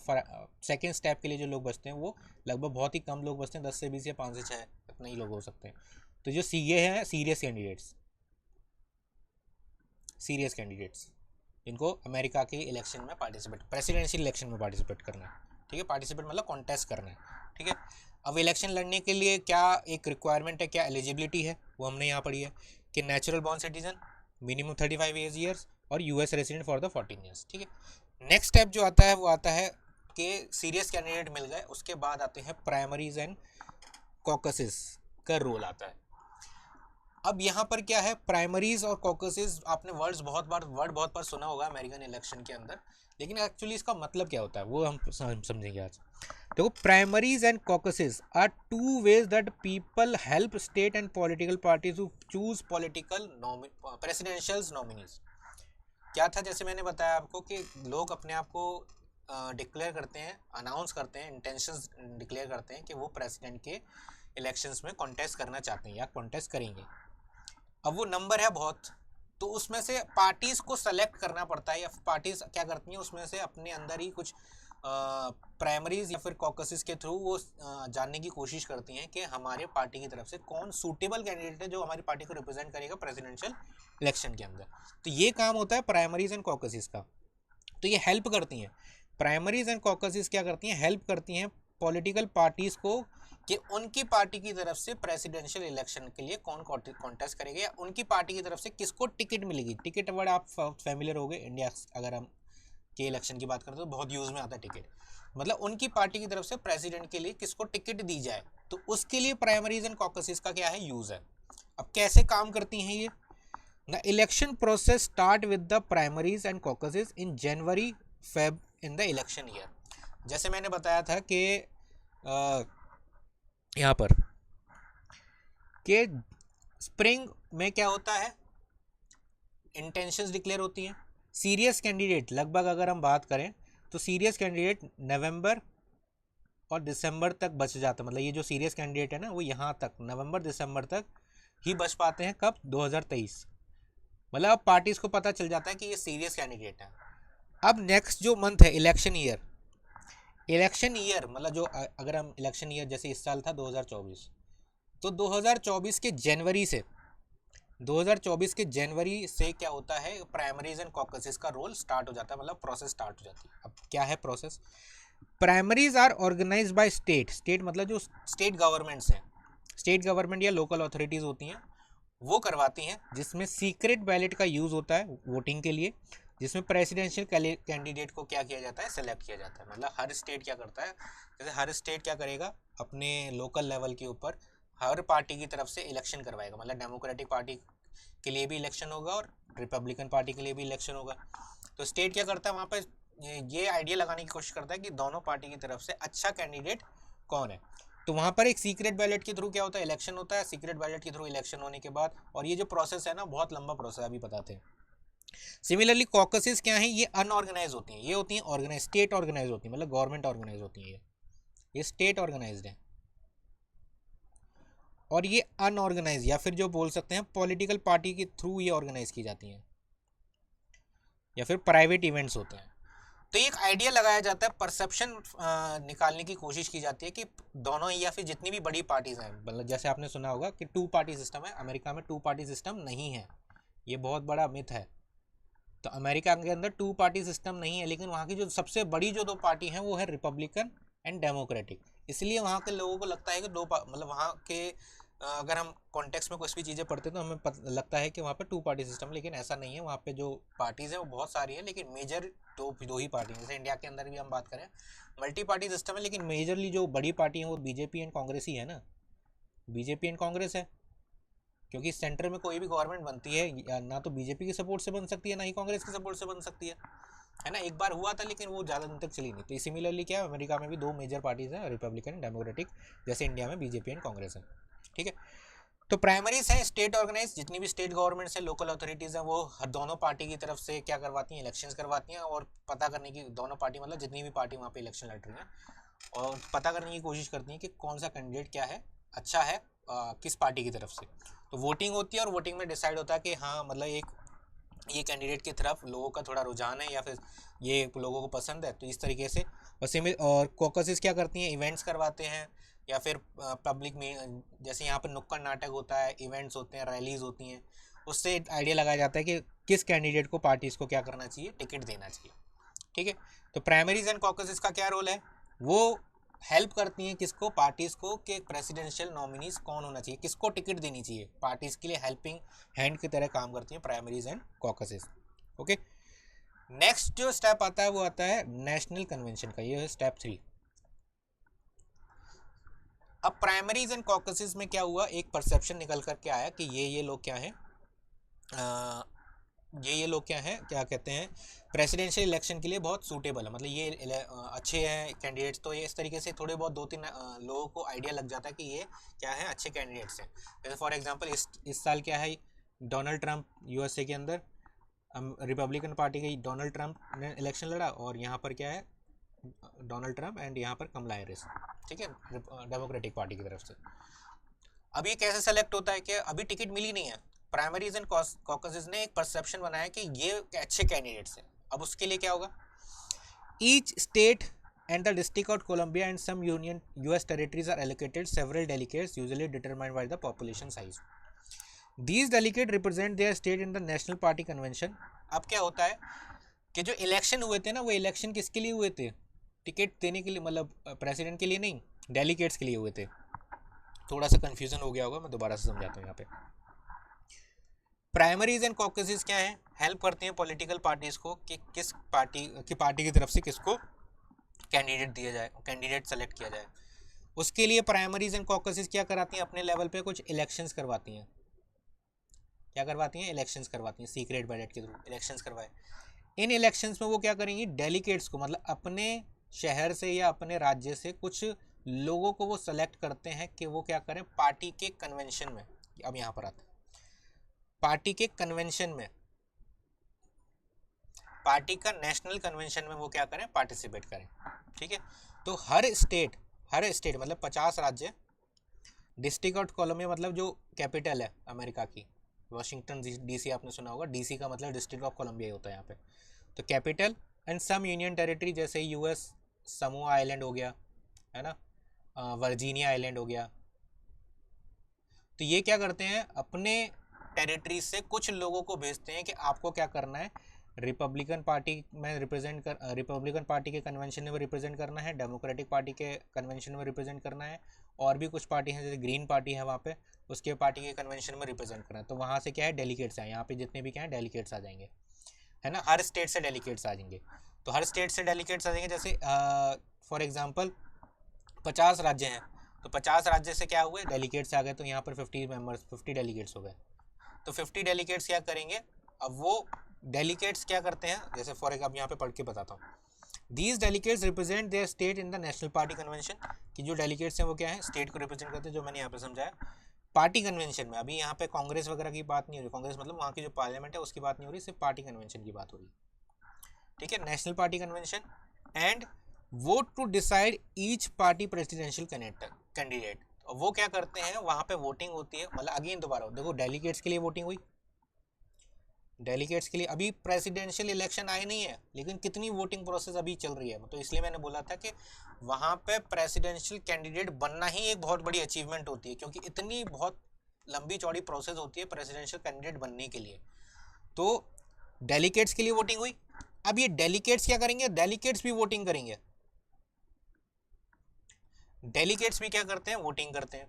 सेकेंड स्टेप के लिए जो लोग बचते हैं वो लगभग बहुत ही कम लोग बचते हैं, 10 से 20 या 5 से 6 इतने ही लोग हो सकते हैं। तो जो ये हैं सीरियस कैंडिडेट्स जिनको अमेरिका के इलेक्शन में पार्टिसिपेट, प्रेसिडेंशियल इलेक्शन में पार्टिसिपेट करना है, ठीक है। पार्टिसिपेट मतलब कॉन्टेस्ट करना है, ठीक है। अब इलेक्शन लड़ने के लिए क्या एक रिक्वायरमेंट है, क्या एलिजिबिलिटी है, वो हमने यहाँ पढ़ी है कि natural born citizen, minimum 35 years, और US resident for the 14 years, ठीक है। नेक्स्ट स्टेप जो आता है वो आता है कि सीरियस कैंडिडेट मिल गए, उसके बाद आते हैं प्राइमरीज एंड कॉकसेस का रोल आता है। अब यहाँ पर क्या है, प्राइमरीज और कॉकसेस, आपने वर्ड बहुत बार सुना होगा अमेरिकन इलेक्शन के अंदर, लेकिन एक्चुअली इसका मतलब क्या होता है वो हम समझेंगे आज। देखो, primaries and caucuses are two ways that people help state and political parties to choose political presidential nominees. क्या था, जैसे मैंने बताया आपको कि लोग अपने आप को डिक्लेयर करते हैं, अनाउंस करते हैं, इंटेंशंस डिक्लेयर करते हैं कि वो प्रेसिडेंट के इलेक्शंस में कॉन्टेस्ट करना चाहते हैं या कॉन्टेस्ट करेंगे। अब वो नंबर है बहुत, तो उसमें से पार्टीज को सेलेक्ट करना पड़ता है, या पार्टीज क्या करती हैं उसमें से अपने अंदर ही कुछ प्राइमरीज या फिर कॉकसेस के थ्रू वो जानने की कोशिश करती हैं कि हमारे पार्टी की तरफ से कौन सूटेबल कैंडिडेट है जो हमारी पार्टी को रिप्रेजेंट करेगा प्रेसिडेंशियल इलेक्शन के अंदर। तो ये काम होता है प्राइमरीज एंड कॉकसेस का। तो ये हेल्प करती हैं, प्राइमरीज एंड कॉकसेस क्या करती हैं, हेल्प करती हैं पॉलिटिकल पार्टीज को कि उनकी पार्टी की तरफ से प्रेसिडेंशियल इलेक्शन के लिए कौन कॉन्टेस्ट करेगा, या उनकी पार्टी की तरफ से किसको टिकट मिलेगी। टिकट वर्ड आप फैमिलियर हो गए, इंडिया अगर हम के इलेक्शन की बात करते हैं तो बहुत यूज़ में आता है टिकट, मतलब उनकी पार्टी की तरफ से प्रेसिडेंट के लिए किसको टिकट दी जाए, तो उसके लिए प्राइमरीज एंड कॉकसेस का क्या है, यूज़ है। अब कैसे काम करती हैं ये? The election process start with the primaries and caucuses in January Feb in the election year. जैसे मैंने बताया था कि यहाँ पर कि स्प्रिंग में क्या होता है, इंटेंशंस डिक्लेयर होती हैं। सीरियस कैंडिडेट लगभग अगर हम बात करें तो सीरियस कैंडिडेट नवंबर और दिसंबर तक बच जाता है, मतलब ये जो सीरियस कैंडिडेट है ना वो यहाँ तक नवंबर दिसंबर तक ही बच पाते हैं। कब? 2023। मतलब अब पार्टीज को पता चल जाता है कि ये सीरियस कैंडिडेट है, अब नेक्स्ट जो मंथ है इलेक्शन ईयर, इलेक्शन ईयर मतलब जो अगर हम इलेक्शन ईयर जैसे इस साल था 2024, तो 2024 के जनवरी से 2024 के जनवरी से क्या होता है, प्राइमरीज एंड कॉकसेस का रोल स्टार्ट हो जाता है, मतलब प्रोसेस स्टार्ट हो जाती है। अब क्या है process? Primaries are organise by state, state मतलब जो स्टेट गवर्नमेंट्स हैं, स्टेट गवर्नमेंट या लोकल अथॉरिटीज़ होती हैं वो करवाती हैं, जिसमें सीक्रेट बैलेट का यूज़ होता है वोटिंग के लिए, जिसमें प्रेसिडेंशियल कैंडिडेट को क्या किया जाता है, सेलेक्ट किया जाता है। मतलब हर स्टेट क्या करता है, जैसे हर स्टेट क्या करेगा अपने लोकल लेवल के ऊपर हर पार्टी की तरफ से इलेक्शन करवाएगा, मतलब डेमोक्रेटिक पार्टी के लिए भी इलेक्शन होगा और रिपब्लिकन पार्टी के लिए भी इलेक्शन होगा। तो स्टेट क्या करता है वहाँ पर ये आइडिया लगाने की कोशिश करता है कि दोनों पार्टी की तरफ से अच्छा कैंडिडेट कौन है। तो वहाँ पर एक सीक्रेट बैलेट के थ्रू क्या होता है, इलेक्शन होता है। सीक्रेट बैलेट के थ्रू इलेक्शन होने के बाद, और ये जो प्रोसेस है ना बहुत लंबा प्रोसेस अभी बताते हैं। सिमिलरली कॉकसेस क्या है, ये अनऑर्गेनाइज होती हैं, ये होती हैं ऑर्गेनाइज, स्टेट ऑर्गेनाइज होती हैं, मतलब गवर्नमेंट ऑर्गेनाइज होती हैं, ये स्टेट ऑर्गेनाइज्ड है। और ये अनऑर्गेनाइज या फिर जो बोल सकते हैं पॉलिटिकल पार्टी के थ्रू ये ऑर्गेनाइज की जाती हैं, या फिर प्राइवेट इवेंट्स होते हैं। तो एक आइडिया लगाया जाता है, परसेप्शन निकालने की कोशिश की जाती है कि दोनों या फिर जितनी भी बड़ी पार्टीज हैं, मतलब जैसे आपने सुना होगा कि टू पार्टी सिस्टम है, अमेरिका में टू पार्टी सिस्टम नहीं है, ये बहुत बड़ा मिथ है। तो अमेरिका के अंदर टू पार्टी सिस्टम नहीं है, लेकिन वहाँ की जो सबसे बड़ी जो दो पार्टी हैं वो है रिपब्लिकन एंड डेमोक्रेटिक। इसलिए वहाँ के लोगों को लगता है कि मतलब वहाँ के अगर हम कॉन्टेक्स्ट में कुछ भी चीज़ें पढ़ते हैं तो हमें लगता है कि वहाँ पे टू पार्टी सिस्टम, लेकिन ऐसा नहीं है। वहाँ पे जो पार्टीज़ हैं वो बहुत सारी हैं, लेकिन मेजर दो ही पार्टी हैं। जैसे इंडिया के अंदर भी हम बात करें मल्टी पार्टी सिस्टम है, लेकिन मेजरली जो बड़ी पार्टी है वो बीजेपी एंड कांग्रेस ही है ना, बीजेपी एंड कांग्रेस है। क्योंकि सेंटर में कोई भी गवर्नमेंट बनती है ना तो बीजेपी की सपोर्ट से बन सकती है ना ही कांग्रेस की सपोर्ट से बन सकती है ना। एक बार हुआ था लेकिन वो ज़्यादा दिन तक चली नहीं। तो सिमिलरली क्या है, अमेरिका में भी दो मेजर पार्टीज हैं, रिपब्लिकन डेमोक्रेटिक, जैसे इंडिया में बीजेपी एंड कांग्रेस है। ठीक है। तो प्राइमरीज हैं स्टेट ऑर्गेनाइज, जितनी भी स्टेट गवर्नमेंट्स हैं, लोकल अथॉरिटीज़ हैं, वो हर दोनों पार्टी की तरफ से क्या करवाती हैं, इलेक्शंस करवाती हैं, और पता करने की दोनों पार्टी मतलब जितनी भी पार्टी वहाँ पे इलेक्शन लड़ रही हैं, और पता करने की कोशिश करती हैं कि कौन सा कैंडिडेट क्या है, अच्छा है किस पार्टी की तरफ से। तो वोटिंग होती है और वोटिंग में डिसाइड होता है कि हाँ मतलब एक ये कैंडिडेट की तरफ लोगों का थोड़ा रुझान है या फिर ये लोगों को पसंद है, तो इस तरीके से। और कॉकसेस क्या करती हैं, इवेंट्स करवाते हैं या फिर पब्लिक में, जैसे यहाँ पर नुक्कड़ नाटक होता है, इवेंट्स होते हैं, रैलीज होती हैं, उससे आइडिया लगाया जाता है कि किस कैंडिडेट को पार्टीज़ को क्या करना चाहिए, टिकट देना चाहिए। ठीक है। तो प्राइमरीज एंड कॉकसेस का क्या रोल है, वो हेल्प करती हैं किसको, पार्टीज़ को, कि प्रेसिडेंशियल नॉमिनीज कौन होना चाहिए, किसको टिकट देनी चाहिए, पार्टीज़ के लिए हेल्पिंग हैंड की तरह काम करती हैं प्राइमरीज एंड कॉकसेस। ओके। नेक्स्ट जो स्टेप आता है वो आता है नेशनल कन्वेंशन का, ये है स्टेप 3। अब प्राइमरीज एंड कॉकसेस में क्या हुआ, एक परसेप्शन निकल करके आया कि ये लोग क्या हैं, ये लोग क्या हैं, क्या कहते हैं, प्रेसिडेंशियल इलेक्शन के लिए बहुत सूटेबल है, मतलब ये अच्छे हैं कैंडिडेट्स। तो ये इस तरीके से थोड़े बहुत दो तीन लोगों को आइडिया लग जाता है कि ये क्या है, अच्छे कैंडिडेट्स हैं। जैसे फॉर एग्जांपल इस साल क्या है, डोनाल्ड ट्रंप यूएसए के अंदर रिपब्लिकन पार्टी के डोनाल्ड ट्रंप ने इलेक्शन लड़ा, और यहाँ पर क्या है, डोनाल्ड ट्रंप एंड यहाँ पर कमला हैरिस, ठीक है, डेमोक्रेटिक पार्टी की तरफ से। अब ये कैसे सेलेक्ट होता है कि अभी टिकट मिली नहीं है, प्राइमरीज एंड कॉकसेस ने एक परसेप्शन बनाया कि ये अच्छे कैंडिडेट्स हैं। अब उसके लिए क्या होगा, each state and the District of Columbia and some union US territories are allocated several delegates usually determined by the population size. These delegates represent their state in the National Party Convention. अब क्या होता है कि जो election हुए थे ना, वो इलेक्शन किसके लिए हुए थे, टिकट देने के लिए, मतलब प्रेसिडेंट के लिए नहीं, डेलीगेट्स के लिए हुए थे। थोड़ा सा कन्फ्यूजन हो गया होगा, मैं दोबारा से समझाता हूँ यहाँ पे। प्राइमरीज एंड कॉकसेस क्या है, हेल्प करते हैं पॉलिटिकल पार्टीज को कि किस पार्टी की तरफ से किसको कैंडिडेट दिया जाए, कैंडिडेट सेलेक्ट किया जाए। उसके लिए प्राइमरीज एंड कॉकसेस क्या कराती हैं, अपने लेवल पे कुछ इलेक्शंस करवाती हैं। क्या करवाती हैं, इलेक्शंस करवाती हैं, सीक्रेट बैलेट के थ्रू इलेक्शंस करवाए। इन इलेक्शंस में वो क्या करेंगी, डेलीगेट्स को, मतलब अपने शहर से या अपने राज्य से कुछ लोगों को वो सेलेक्ट करते हैं कि वो क्या करें पार्टी के कन्वेंशन में। अब यहाँ पर आता है, पार्टी के कन्वेंशन में, पार्टी का नेशनल कन्वेंशन में वो क्या करें, पार्टिसिपेट करें। ठीक है। तो हर स्टेट मतलब 50 राज्य, डिस्ट्रिक्ट ऑफ कोलंबिया मतलब जो कैपिटल है अमेरिका की, वाशिंगटन डीसी आपने सुना होगा, डीसी का मतलब डिस्ट्रिक्ट ऑफ कोलंबिया ही होता है यहाँ पे। तो capital and some union territory जैसे यूएस समोआ आइलैंड हो गया, है ना, वर्जीनिया आइलैंड हो गया। तो ये क्या करते हैं, अपने टेरिटरी से कुछ लोगों को भेजते हैं कि आपको क्या करना है, रिपब्लिकन पार्टी में रिपब्लिकन पार्टी के कन्वेंशन में रिप्रेजेंट करना है, डेमोक्रेटिक पार्टी के कन्वेंशन में रिप्रेजेंट करना है, और भी कुछ पार्टी हैं जैसे ग्रीन पार्टी है वहाँ पे, उसके पार्टी के कन्वेंशन में रिप्रेजेंट करना है। तो वहाँ से क्या है, डेलीगेट्स आए, यहाँ पे जितने भी क्या है डेलीगेट्स आ जाएंगे, है ना, हर स्टेट से डेलीगेट्स आ जाएंगे। तो हर स्टेट से डेलीगेट्स आ जाएंगे, जैसे फॉर एग्जांपल 50 राज्य हैं, तो 50 राज्य से क्या हुए, डेलीगेट्स आ गए, तो यहाँ पर 50 डेलीगेट्स हो गए। तो 50 डेलीगेट्स क्या करेंगे, अब वो डेलीगेट्स क्या करते हैं, जैसे फॉर एग्जाम्पल यहाँ पे पढ़ के बताता हूँ, these delegates represent there state in the national party convention, कि जो डेलीगेट्स हैं वो क्या है, स्टेट को रिप्रेजेंट करते हैं, जो मैंने यहाँ पे समझाया। पार्टी कन्वेंशन में अभी यहाँ पे कांग्रेस वगैरह की बात नहीं हो रही, कांग्रेस मतलब वहाँ की जो पार्लियामेंट है उसकी बात नहीं हो रही, सिर्फ पार्टी कन्वेंशन की बात हो रही है, ठीक है, national party convention. And vote to decide each party presidential candidate, वो क्या करते हैं, वहाँ पे वोटिंग होती है, मतलब अगेन दोबारा देखो, डेलीगेट्स के लिए वोटिंग हुई, डेलीगेट्स के लिए अभी प्रेसिडेंशियल इलेक्शन आए नहीं है, लेकिन कितनी वोटिंग प्रोसेस अभी चल रही है, तो इसलिए मैंने बोला था कि वहाँ पे प्रेसिडेंशियल कैंडिडेट बनना ही एक बहुत बड़ी अचीवमेंट होती है, क्योंकि इतनी बहुत लंबी चौड़ी प्रोसेस होती है प्रेसिडेंशियल कैंडिडेट बनने के लिए। तो डेलीगेट्स के लिए वोटिंग हुई। अब ये डेलीगेट्स क्या करेंगे, डेलीगेट्स भी वोटिंग करेंगे, डेलीगेट्स भी क्या करते हैं, वोटिंग करते हैं।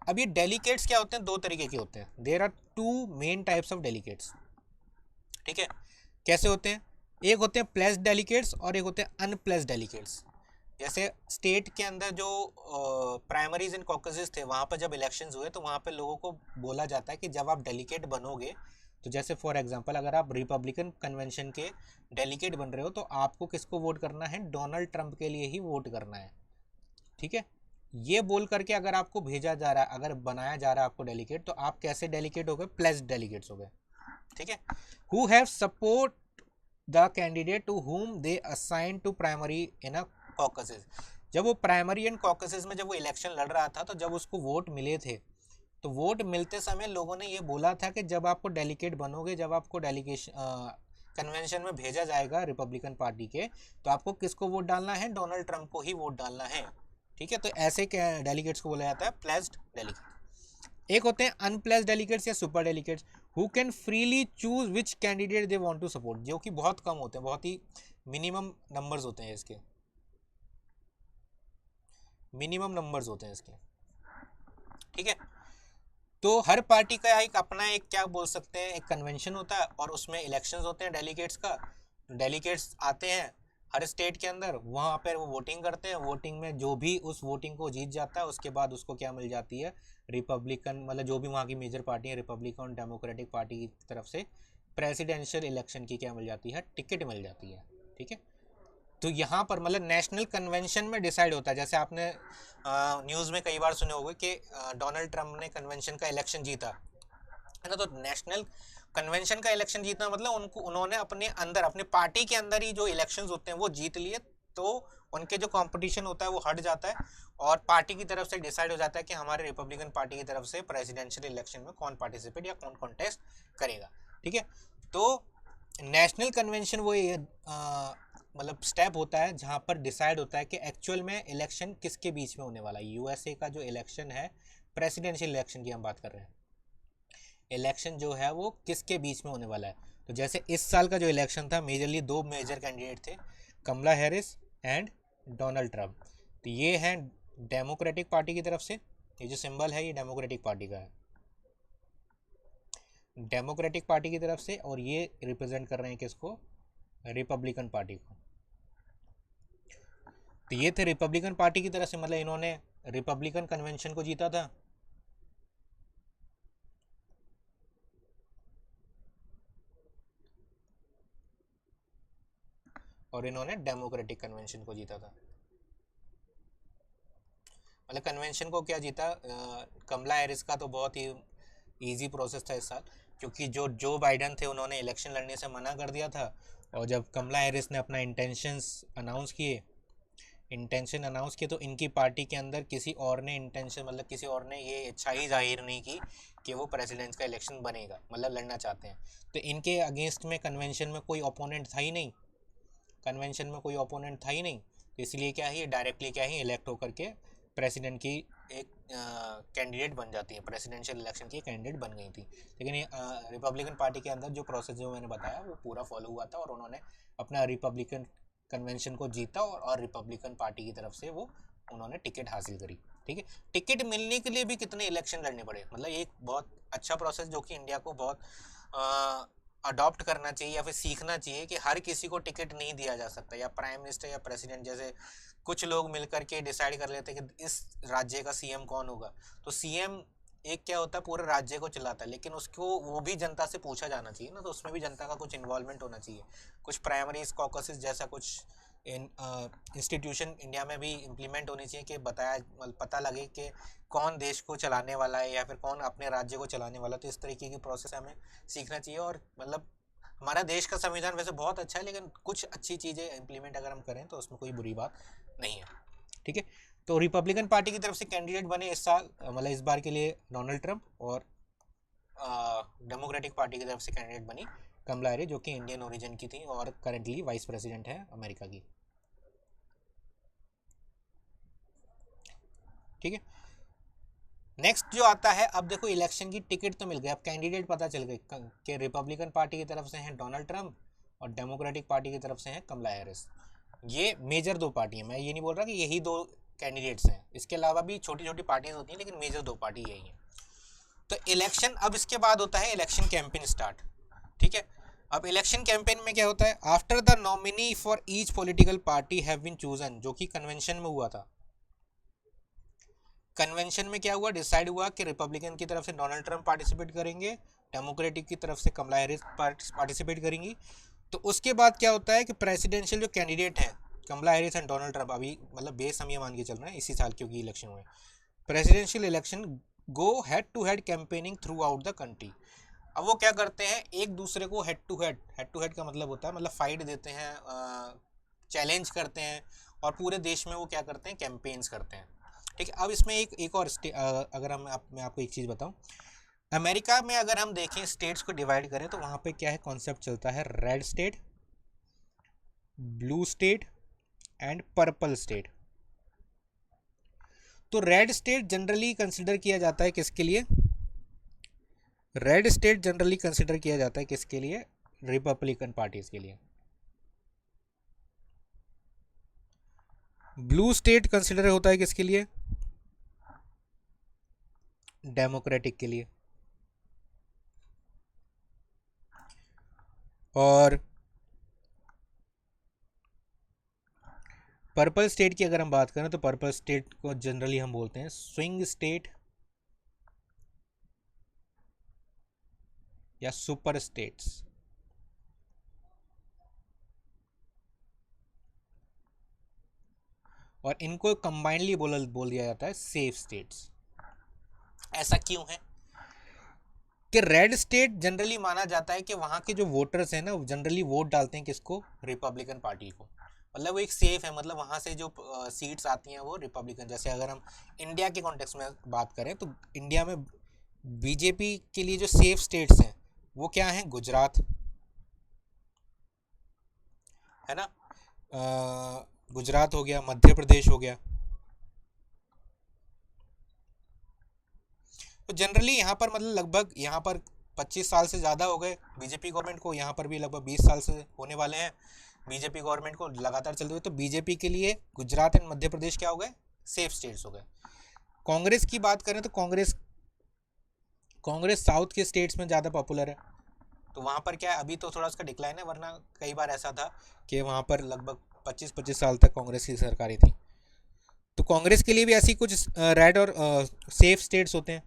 अब ये डेलीगेट्स क्या होते हैं, दो तरीके के होते हैं, there are two main types of delegates, ठीक है। कैसे होते हैं, एक होते हैं प्लेस्ड डेलीगेट्स और एक होते हैं अनप्लेस्ड डेलीगेट्स। जैसे स्टेट के अंदर जो प्राइमरीज एंड कॉकसेस थे, वहाँ पर जब इलेक्शंस हुए तो वहाँ पे लोगों को बोला जाता है कि जब आप डेलीगेट बनोगे, तो जैसे फॉर एग्जांपल अगर आप रिपब्लिकन कन्वेंशन के डेलीगेट बन रहे हो, तो आपको किसको वोट करना है, डोनाल्ड ट्रंप के लिए ही वोट करना है, ठीक है। ये बोल करके अगर आपको भेजा जा रहा है, अगर बनाया जा रहा है आपको डेलीगेट, तो आप कैसे डेलीगेट हो गए, प्लेस्ड डेलीगेट्स हो गए, ठीक है। Who have support the candidate to whom they assign to primary in a caucuses. जब वो प्राइमरी एंड कॉकसेस में जब वो इलेक्शन लड़ रहा था, तो जब उसको वोट मिले थे, तो वोट मिलते समय लोगों ने ये बोला था कि जब आपको डेलीगेट बनोगे, जब आपको डेलीगेशन कन्वेंशन में भेजा जाएगा रिपब्लिकन पार्टी के, तो आपको किसको वोट डालना है, डोनाल्ड ट्रंप को ही वोट डालना है, ठीक है। तो ऐसे डेलीगेट्स को बोला जाता है प्लेस्ड डेलीगेट। एक होते हैं अनप्लेस्ड डेलीगेट्स या super delegates, who can freely choose which candidate they want to support, जो कि बहुत कम होते हैं, बहुत ही मिनिमम नंबर्स होते हैं इसके, मिनिमम नंबर्स होते हैं इसके, ठीक है। तो हर पार्टी का एक अपना एक क्या बोल सकते हैं, एक कन्वेंशन होता है, और उसमें इलेक्शंस होते हैं डेलीगेट्स का, डेलीगेट्स आते हैं हर स्टेट के अंदर, वहाँ पर वो वोटिंग करते हैं, वोटिंग में जो भी उस वोटिंग को जीत जाता है, उसके बाद उसको क्या मिल जाती है, रिपब्लिकन मतलब जो भी वहाँ की मेजर पार्टी है, रिपब्लिकन डेमोक्रेटिक पार्टी की तरफ से प्रेसिडेंशियल इलेक्शन की क्या मिल जाती है, टिकट मिल जाती है, ठीक है। तो यहाँ पर मतलब नेशनल कन्वेंशन में डिसाइड होता है, जैसे आपने न्यूज़ में कई बार सुने होंगे कि डोनाल्ड ट्रंप ने कन्वेंशन का इलेक्शन जीता, है ना। तो नेशनल कन्वेंशन का इलेक्शन जीतना मतलब उनको उन्होंने अपने अंदर अपने पार्टी के अंदर ही जो इलेक्शंस होते हैं वो जीत लिए, तो उनके जो कंपटीशन होता है वो हट जाता है, और पार्टी की तरफ से डिसाइड हो जाता है कि हमारे रिपब्लिकन पार्टी की तरफ से प्रेसिडेंशियल इलेक्शन में कौन पार्टिसिपेट या कौन कॉन्टेस्ट करेगा, ठीक है। तो नेशनल कन्वेंशन वो मतलब स्टेप होता है जहाँ पर डिसाइड होता है कि एक्चुअल में इलेक्शन किसके बीच में होने वाला है। यूएसए का जो इलेक्शन है, प्रेसिडेंशियल इलेक्शन की हम बात कर रहे हैं, इलेक्शन जो है वो किसके बीच में होने वाला है। तो जैसे इस साल का जो इलेक्शन था, मेजरली दो मेजर कैंडिडेट थे, कमला हैरिस एंड डोनाल्ड ट्रंप। तो ये हैं डेमोक्रेटिक पार्टी की तरफ से, ये जो सिंबल है ये डेमोक्रेटिक पार्टी का है, डेमोक्रेटिक पार्टी की तरफ से, और ये रिप्रेजेंट कर रहे हैं किसको, रिपब्लिकन पार्टी को। तो ये थे रिपब्लिकन पार्टी की तरफ से, मतलब इन्होंने रिपब्लिकन कन्वेंशन को जीता था, और इन्होंने डेमोक्रेटिक कन्वेंशन को जीता था। मतलब कन्वेंशन को क्या जीता, कमला हैरिस का तो बहुत ही इजी प्रोसेस था इस साल, क्योंकि जो बाइडन थे उन्होंने इलेक्शन लड़ने से मना कर दिया था, और जब कमला हैरिस ने अपना इंटेंशन अनाउंस किए, तो इनकी पार्टी के अंदर किसी और ने इंटेंशन मतलब किसी और ने ये इच्छा ही जाहिर नहीं की कि वो प्रेसिडेंट का इलेक्शन बनेगा, मतलब लड़ना चाहते हैं। तो इनके अगेंस्ट में कन्वेंशन में कोई ओपोनेंट था ही नहीं, कन्वेंशन में कोई ओपोनेंट था ही नहीं, तो इसलिए क्या है, ये डायरेक्टली क्या है, इलेक्ट होकर के प्रेसिडेंट की एक कैंडिडेट बन जाती है, प्रेसिडेंशियल इलेक्शन की कैंडिडेट बन गई थी। लेकिन रिपब्लिकन पार्टी के अंदर जो प्रोसेस जो मैंने बताया वो पूरा फॉलो हुआ था, और उन्होंने अपना रिपब्लिकन कन्वेंशन को जीता, और रिपब्लिकन पार्टी की तरफ से वो उन्होंने टिकट हासिल करी। ठीक है, टिकट मिलने के लिए भी कितने इलेक्शन लड़ने पड़े, मतलब एक बहुत अच्छा प्रोसेस जो कि इंडिया को बहुत अडॉप्ट करना चाहिए या फिर सीखना चाहिए, कि हर किसी को टिकट नहीं दिया जा सकता, या प्राइम मिनिस्टर या प्रेसिडेंट जैसे कुछ लोग मिलकर के डिसाइड कर लेते हैं कि इस राज्य का सीएम कौन होगा। तो सीएम एक क्या होता है, पूरे राज्य को चलाता है, लेकिन उसको वो भी जनता से पूछा जाना चाहिए ना, तो उसमें भी जनता का कुछ इन्वॉल्वमेंट होना चाहिए। कुछ प्राइमरीज कॉकसेस जैसा कुछ इंस्टीट्यूशन इंडिया में भी इम्प्लीमेंट होनी चाहिए, कि बताया पता लगे कि कौन देश को चलाने वाला है या फिर कौन अपने राज्य को चलाने वाला है। तो इस तरीके की प्रोसेस हमें सीखना चाहिए। और मतलब हमारा देश का संविधान वैसे बहुत अच्छा है, लेकिन कुछ अच्छी चीज़ें इम्प्लीमेंट अगर हम करें तो उसमें कोई बुरी बात नहीं है। ठीक है, तो रिपब्लिकन पार्टी की तरफ से कैंडिडेट बने इस साल, मतलब इस बार के लिए डोनाल्ड ट्रंप, और डेमोक्रेटिक पार्टी की तरफ से कैंडिडेट बनी कमला हैरिस, जो कि इंडियन ओरिजिन की थी और करेंटली वाइस प्रेसिडेंट है अमेरिका की। ठीक है, नेक्स्ट जो आता है, अब देखो इलेक्शन की टिकट तो मिल गई, अब कैंडिडेट पता चल गए कि रिपब्लिकन पार्टी की तरफ से हैं डोनाल्ड ट्रंप और डेमोक्रेटिक पार्टी की तरफ से हैं कमला हैरिस। ये मेजर दो पार्टी है, मैं ये नहीं बोल रहा कि यही दो कैंडिडेट्स हैं, इसके अलावा भी छोटी छोटी पार्टियां होती हैं, लेकिन मेजर दो पार्टी यही हैं। तो इलेक्शन, अब इसके बाद होता है इलेक्शन कैंपेन स्टार्ट। ठीक है, अब इलेक्शन कैंपेन में क्या होता है, after the nominee for each political party have been chosen, जो कि कन्वेंशन में हुआ था। कन्वेंशन में क्या हुआ, डिसाइड हुआ कि रिपब्लिकन की तरफ से डोनाल्ड ट्रंप पार्टिसिपेट करेंगे, डेमोक्रेटिक की तरफ से कमला हैरिस पार्टिसिपेट करेंगी। तो उसके बाद क्या होता है कि प्रेसिडेंशियल जो कैंडिडेट हैं कमला हैरिस एंड डोनाल्ड ट्रंप, अभी मतलब बेस हम ये मान के चल रहे हैं इसी साल क्योंकि इलेक्शन हुए, presidential election go head to head campaigning throughout the country. अब वो क्या करते हैं, एक दूसरे को हेड टू हेड का मतलब होता है मतलब फाइट देते हैं, चैलेंज करते हैं, और पूरे देश में वो क्या करते हैं, कैंपेन्स करते हैं। ठीक है, अब इसमें एक और अगर मैं आपको एक चीज़ बताऊं, अमेरिका में अगर हम देखें स्टेट्स को डिवाइड करें तो वहाँ पे क्या है, कॉन्सेप्ट चलता है red state, blue state and purple state. तो रेड स्टेट जनरली कंसिडर किया जाता है किसके लिए, रेड स्टेट जनरली कंसिडर किया जाता है किसके लिए, रिपब्लिकन पार्टीज के लिए। ब्लू स्टेट कंसिडर होता है किसके लिए, डेमोक्रेटिक के लिए। और पर्पल स्टेट की अगर हम बात करें तो पर्पल स्टेट को जनरली हम बोलते हैं स्विंग स्टेट या सुपर स्टेट्स। और इनको कंबाइनली बोल दिया जाता है सेफ स्टेट्स। ऐसा क्यों है कि रेड स्टेट जनरली माना जाता है कि वहाँ के जो वोटर्स हैं ना जनरली वोट डालते हैं किसको, रिपब्लिकन पार्टी को, मतलब वो एक सेफ है, मतलब वहाँ से जो सीट्स आती हैं वो रिपब्लिकन। जैसे अगर हम इंडिया के कॉन्टेक्स्ट में बात करें तो इंडिया में बीजेपी के लिए जो सेफ स्टेट्स हैं वो क्या हैं, गुजरात है ना, गुजरात हो गया, मध्य प्रदेश हो गया। तो जनरली यहाँ पर मतलब लगभग यहाँ पर 25 साल से ज़्यादा हो गए बीजेपी गवर्नमेंट को, यहाँ पर भी लगभग 20 साल से होने वाले हैं बीजेपी गवर्नमेंट को लगातार चलते हुए। तो बीजेपी के लिए गुजरात एंड मध्य प्रदेश क्या हो गए, सेफ स्टेट्स हो गए। कांग्रेस की बात करें तो कांग्रेस साउथ के स्टेट्स में ज़्यादा पॉपुलर है, तो वहाँ पर क्या है, अभी तो थोड़ा उसका डिक्लाइन है, वरना कई बार ऐसा था कि वहाँ पर लगभग 25-25 साल तक कांग्रेस की सरकारें थी। तो कांग्रेस के लिए भी ऐसी कुछ रेड और सेफ स्टेट्स होते हैं,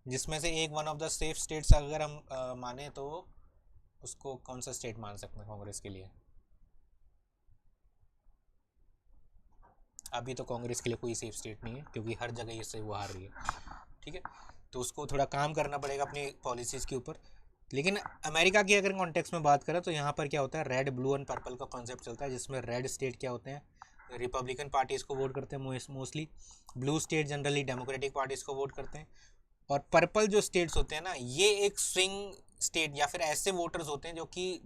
जिसमें से एक one of the safe states अगर हम माने तो उसको कौन सा स्टेट मान सकते हैं कांग्रेस के लिए। अभी तो कांग्रेस के लिए कोई सेफ स्टेट नहीं है क्योंकि हर जगह ये से वो हार रही है। ठीक है, तो उसको थोड़ा काम करना पड़ेगा अपनी पॉलिसीज़ के ऊपर। लेकिन अमेरिका की अगर कॉन्टेक्स्ट में बात करें तो यहाँ पर क्या होता है, रेड ब्लू एंड पर्पल का कॉन्सेप्ट चलता है, जिसमें रेड स्टेट क्या होते हैं, रिपब्लिकन पार्टीज़ को वोट करते हैं mostly, blue state generally democratic parties को वोट करते हैं, और पर्पल जो स्टेट्स होते हैं ना ये एक स्विंग स्टेट या फिर ऐसे वोटर्स होते हैं जो कि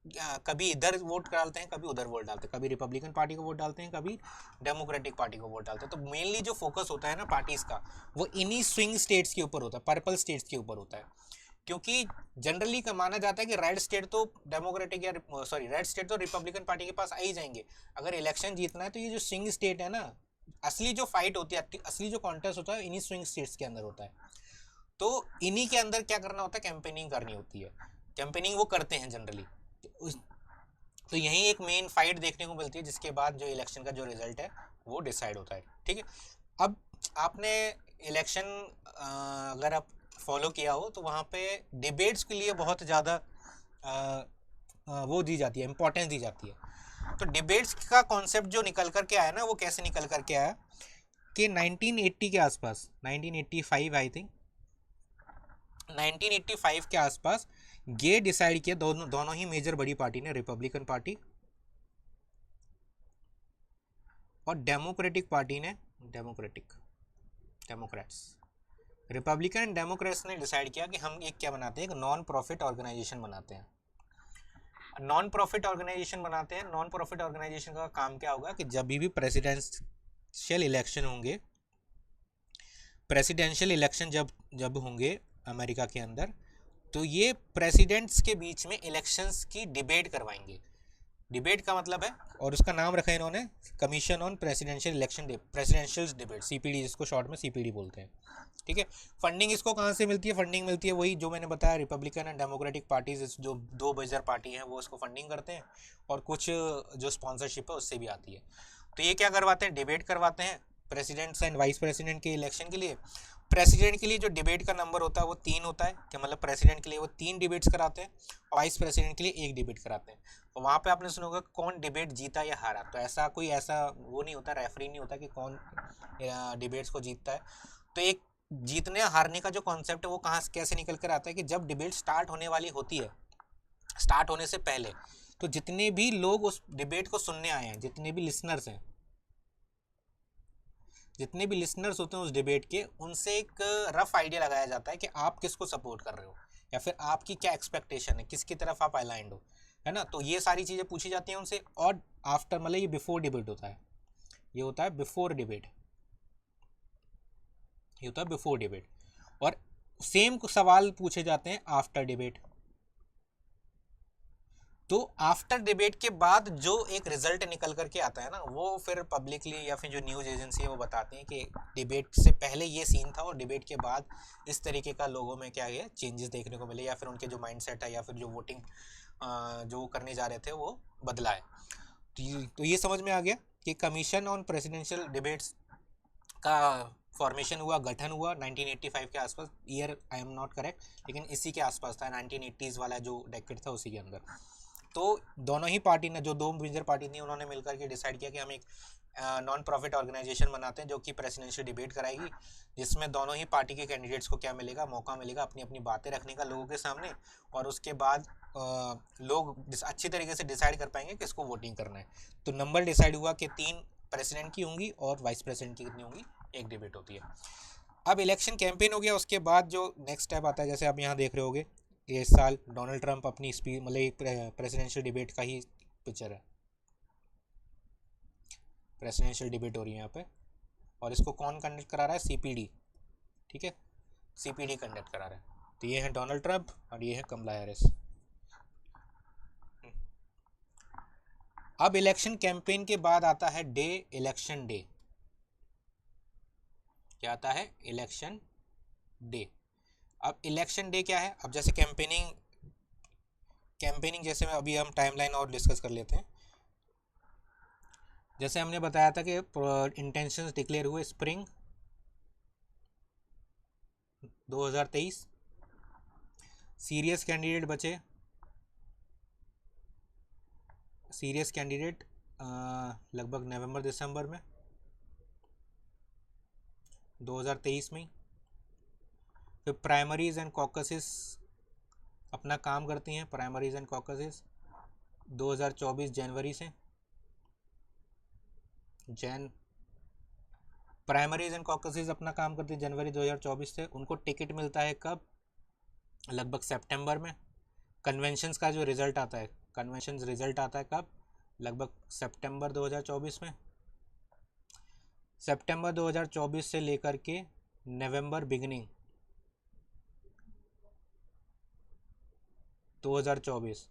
कभी इधर वोट डालते हैं, कभी उधर वोट डालते हैं, कभी रिपब्लिकन पार्टी को वोट डालते हैं, कभी डेमोक्रेटिक पार्टी को वोट डालते हैं। तो मेनली जो फोकस होता है ना पार्टीज का, वो इन्हीं स्विंग स्टेट्स के ऊपर होता है, पर्पल स्टेट्स के ऊपर होता है। क्योंकि जनरली का माना जाता है कि रेड स्टेट तो डेमोक्रेटिक या सॉरी रेड स्टेट तो रिपब्लिकन पार्टी के पास आ ही जाएंगे अगर इलेक्शन जीतना है। तो ये जो स्विंग स्टेट है ना, असली जो फाइट होती है, असली जो कॉन्टेस्ट होता है इन्हीं स्विंग स्टेट्स के अंदर होता है। तो इन्हीं के अंदर क्या करना होता है, कैंपेनिंग करनी होती है। कैंपेनिंग वो करते हैं जनरली। तो यही एक मेन फाइट देखने को मिलती है, जिसके बाद जो इलेक्शन का जो रिजल्ट है वो डिसाइड होता है। ठीक है। अब आपने इलेक्शन अगर आप फॉलो किया हो तो वहाँ पे डिबेट्स के लिए बहुत ज़्यादा वो दी जाती है, इम्पोर्टेंस दी जाती है। तो डिबेट्स का कॉन्सेप्ट जो निकल कर के आया ना, वो कैसे निकल कर के आया कि 1980 के आसपास, 1985 आई थिंक, 1985 के आसपास ये डिसाइड किया दोनों ही मेजर बड़ी पार्टी ने, रिपब्लिकन पार्टी और डेमोक्रेटिक पार्टी ने, डेमोक्रेट्स, रिपब्लिकन एंड डेमोक्रेट्स ने डिसाइड किया कि हम एक क्या बनाते हैं, एक नॉन प्रॉफिट ऑर्गेनाइजेशन बनाते हैं। नॉन प्रॉफिट ऑर्गेनाइजेशन बनाते हैं। नॉन प्रॉफिट ऑर्गेनाइजेशन का काम क्या होगा कि जब भी प्रेसिडेंशियल इलेक्शन होंगे, प्रेसिडेंशियल इलेक्शन जब होंगे अमेरिका के अंदर, तो ये प्रेसिडेंट्स के बीच में इलेक्शंस की डिबेट करवाएंगे। डिबेट का मतलब है, और उसका नाम रखा है इन्होंने, commission on presidential election presidential debate, CPD, जिसको शॉर्ट में सीपीडी बोलते हैं। ठीक है। फंडिंग इसको कहाँ से मिलती है? फंडिंग मिलती है वही जो मैंने बताया, रिपब्लिकन एंड डेमोक्रेटिक पार्टीज, जो दो मेजर पार्टी हैं वो इसको फंडिंग करते हैं, और कुछ जो स्पॉन्सरशिप है उससे भी आती है। तो ये क्या करवाते हैं, डिबेट करवाते हैं प्रेसिडेंट्स एंड वाइस प्रेसिडेंट के इलेक्शन के लिए। प्रेसिडेंट के लिए जो डिबेट का नंबर होता है वो 3 होता है, कि मतलब प्रेसिडेंट के लिए वो 3 डिबेट्स कराते हैं, और वाइस प्रेसिडेंट के लिए 1 डिबेट कराते हैं। तो वहाँ पे आपने सुना होगा कौन डिबेट जीता या हारा। तो ऐसा वो नहीं होता, रेफरी नहीं होता कि कौन डिबेट्स को जीतता है। तो एक जीतने हारने का जो कॉन्सेप्ट है वो कहाँ कैसे निकल कर आता है कि जब डिबेट स्टार्ट होने वाली होती है, स्टार्ट होने से पहले, तो जितने भी लोग उस डिबेट को सुनने आए हैं, जितने भी लिसनर्स होते हैं उस डिबेट के, उनसे एक रफ आइडिया लगाया जाता है कि आप किसको सपोर्ट कर रहे हो, या फिर आपकी क्या एक्सपेक्टेशन है, किसकी तरफ आप अलाइंड हो, है ना। तो ये सारी चीज़ें पूछी जाती हैं उनसे। और आफ्टर, मतलब ये बिफोर डिबेट होता है, ये होता है बिफोर डिबेट, ये होता है बिफोर डिबेट। और सेम सवाल पूछे जाते हैं आफ्टर डिबेट। तो आफ्टर डिबेट के बाद जो एक रिजल्ट निकल करके आता है ना, वो फिर पब्लिकली या फिर जो न्यूज़ एजेंसी है वो बताते हैं कि डिबेट से पहले ये सीन था और डिबेट के बाद इस तरीके का लोगों में क्या है चेंजेस देखने को मिले, या फिर उनके जो माइंडसेट है, या फिर जो वोटिंग जो करने जा रहे थे वो बदला है। तो ये समझ में आ गया कि कमीशन ऑन प्रेसिडेंशियल डिबेट्स का फॉर्मेशन हुआ, गठन हुआ 1985 के आसपास। Year I am not correct, लेकिन इसी के आसपास था, 1980s वाला जो डेकेड था उसी के अंदर। तो दोनों ही पार्टी ने, जो दो मेजर पार्टी थी, उन्होंने मिलकर के डिसाइड किया कि हम एक नॉन प्रॉफिट ऑर्गेनाइजेशन बनाते हैं जो कि प्रेसिडेंशियल डिबेट कराएगी, जिसमें दोनों ही पार्टी के कैंडिडेट्स को क्या मिलेगा, मौका मिलेगा अपनी अपनी बातें रखने का लोगों के सामने, और उसके बाद लोग अच्छी तरीके से डिसाइड कर पाएंगे किसको वोटिंग करना है। तो नंबर डिसाइड हुआ कि 3 प्रेसिडेंट की होंगी और वाइस प्रेसिडेंट की कितनी होंगी, एक डिबेट होती है। अब इलेक्शन कैंपेन हो गया, उसके बाद जो नेक्स्ट स्टेप आता है, जैसे आप यहाँ देख रहे होगे, ये इस साल डोनाल्ड ट्रंप अपनी स्पीच, मतलब एक प्रेसिडेंशियल डिबेट का ही पिक्चर है, प्रेसिडेंशियल डिबेट हो रही है यहाँ पे, और इसको कौन कंडक्ट करा रहा है, सीपीडी। ठीक है, सीपीडी कंडक्ट करा रहा है। तो ये है डोनाल्ड ट्रंप और ये है कमला हैरिस। अब इलेक्शन कैंपेन के बाद आता है डे, इलेक्शन डे। क्या आता है, इलेक्शन डे। अब इलेक्शन डे क्या है, अब जैसे कैंपेनिंग जैसे अभी हम टाइमलाइन और डिस्कस कर लेते हैं। जैसे हमने बताया था कि इंटेंशंस डिक्लेयर हुए स्प्रिंग 2023, सीरियस कैंडिडेट बचे, सीरियस कैंडिडेट लगभग नवंबर दिसंबर में 2023 में। फिर प्राइमरीज एंड कॉकसेस अपना काम करती हैं, प्राइमरीज एंड कॉकसेस 2024 जनवरी से, प्राइमरीज एंड कॉकसेस अपना काम करती है जनवरी 2024 से। उनको टिकट मिलता है कब, लगभग सितंबर में। कन्वेंशंस का जो रिजल्ट आता है, कन्वेंशन रिजल्ट आता है कब, लगभग सितंबर 2024 में, सितंबर 2024 से लेकर के नवंबर बिगिनिंग 2024,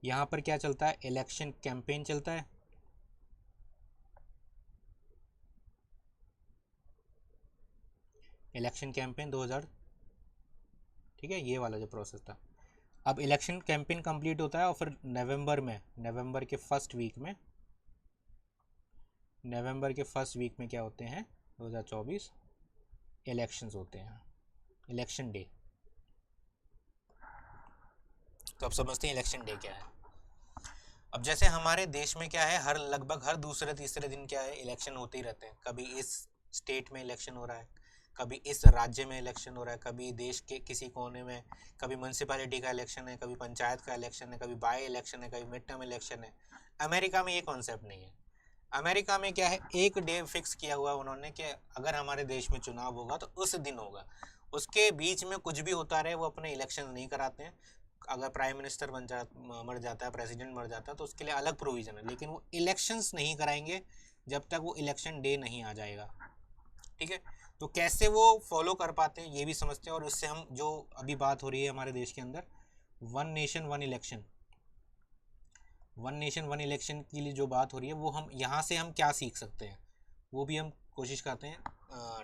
यहाँ पर क्या चलता है, इलेक्शन कैंपेन चलता है। इलेक्शन कैंपेन 2000, ठीक है, ये वाला जो प्रोसेस था। अब इलेक्शन कैंपेन कंप्लीट होता है और फिर नवंबर के फर्स्ट वीक में, क्या होते हैं 2024 इलेक्शंस होते हैं, इलेक्शन डे। तो अब समझते हैं इलेक्शन डे क्या है। अब जैसे हमारे देश में क्या है, लगभग हर दूसरे तीसरे दिन क्या है, इलेक्शन होते ही रहते हैं। कभी इस स्टेट में इलेक्शन हो रहा है, कभी इस राज्य में इलेक्शन हो रहा है, कभी देश के किसी कोने में, कभी म्यूनसिपैलिटी का इलेक्शन है, कभी पंचायत का इलेक्शन है, कभी बाई इलेक्शन है, कभी मिड टर्म इलेक्शन है। अमेरिका में ये कॉन्सेप्ट नहीं है। अमेरिका में क्या है, एक डे फिक्स किया हुआ उन्होंने कि अगर हमारे देश में चुनाव होगा तो उस दिन होगा, उसके बीच में कुछ भी होता रहे वो अपने इलेक्शन नहीं कराते हैं। अगर प्राइम मिनिस्टर मर जाता है, प्रेसिडेंट मर जाता है, तो उसके लिए अलग प्रोविज़न है, लेकिन वो इलेक्शंस नहीं कराएंगे जब तक वो इलेक्शन डे नहीं आ जाएगा। ठीक है, तो कैसे वो फॉलो कर पाते हैं ये भी समझते हैं। और इससे हम जो अभी बात हो रही है हमारे देश के अंदर, वन नेशन वन इलेक्शन के लिए जो बात हो रही है, वो हम यहाँ से हम क्या सीख सकते हैं वो भी हम कोशिश करते हैं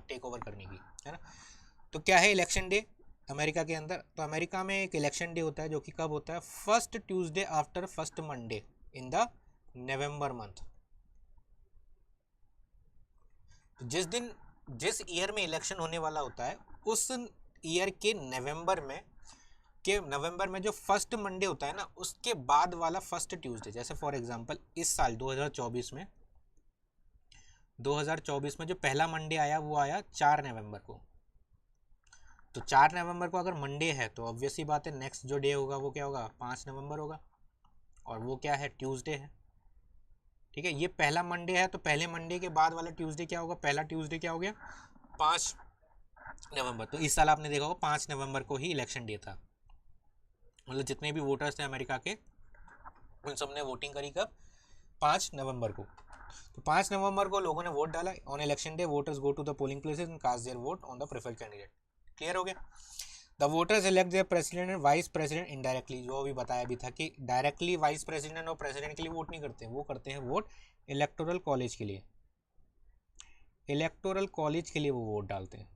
टेक ओवर करने की, है ना। तो क्या है इलेक्शन डे अमेरिका के अंदर, तो अमेरिका में एक इलेक्शन डे होता है जो कि कब होता है, first Tuesday after first Monday in the November month. तो जिस ईयर में इलेक्शन होने वाला होता है, उस ईयर के नवंबर में जो फर्स्ट मंडे होता है ना, उसके बाद वाला फर्स्ट ट्यूसडे। जैसे फॉर एग्जांपल इस साल 2024 में जो पहला मंडे आया वो आया 4 नवंबर को। तो 4 नवंबर को अगर मंडे है तो ऑब्वियसली बात है नेक्स्ट जो डे होगा वो क्या होगा, 5 नवंबर होगा, और वो क्या है, ट्यूसडे है। ठीक है, ये पहला मंडे है, तो पहले मंडे के बाद वाला ट्यूसडे क्या होगा, पहला ट्यूसडे क्या हो गया, 5 नवंबर। तो इस साल आपने देखा होगा 5 नवंबर को ही इलेक्शन डे था। मतलब जितने भी वोटर्स थे अमेरिका के, उन सब ने वोटिंग करी कब, 5 नवंबर को। तो 5 नवंबर को लोगों ने वोट डाला। On election day voters go to the polling places and cast their vote on the preferred candidate. Clear हो गया। The voters elect their president and vice president indirectly, जो अभी बताया भी था कि डायरेक्टली वाइस प्रेसिडेंट और प्रेसिडेंट के लिए वोट नहीं करते, वो करते हैं वोट इलेक्टोरल कॉलेज के लिए। इलेक्टोरल कॉलेज के लिए वो वोट डालते हैं।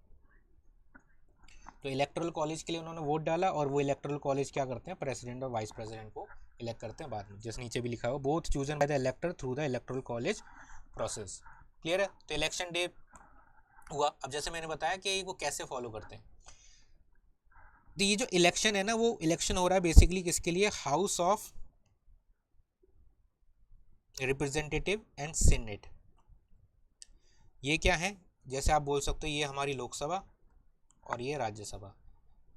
तो इलेक्टोरल कॉलेज के लिए उन्होंने वोट डाला, और वो इलेक्टोरल कॉलेज क्या करते हैं, प्रेसिडेंट और वाइस प्रेसिडेंट को इलेक्ट करते हैं बाद में, जैसे नीचे भी लिखा हुआ, both chosen by the इलेक्टर through the electoral college process. Clear है। तो इलेक्शन डे हुआ। अब जैसे मैंने बताया कि वो कैसे फॉलो करते हैं, तो ये जो इलेक्शन है ना, वो इलेक्शन हो रहा है बेसिकली किसके लिए, house of representative and senate. ये क्या है, जैसे आप बोल सकते हो ये हमारी लोकसभा और ये राज्यसभा।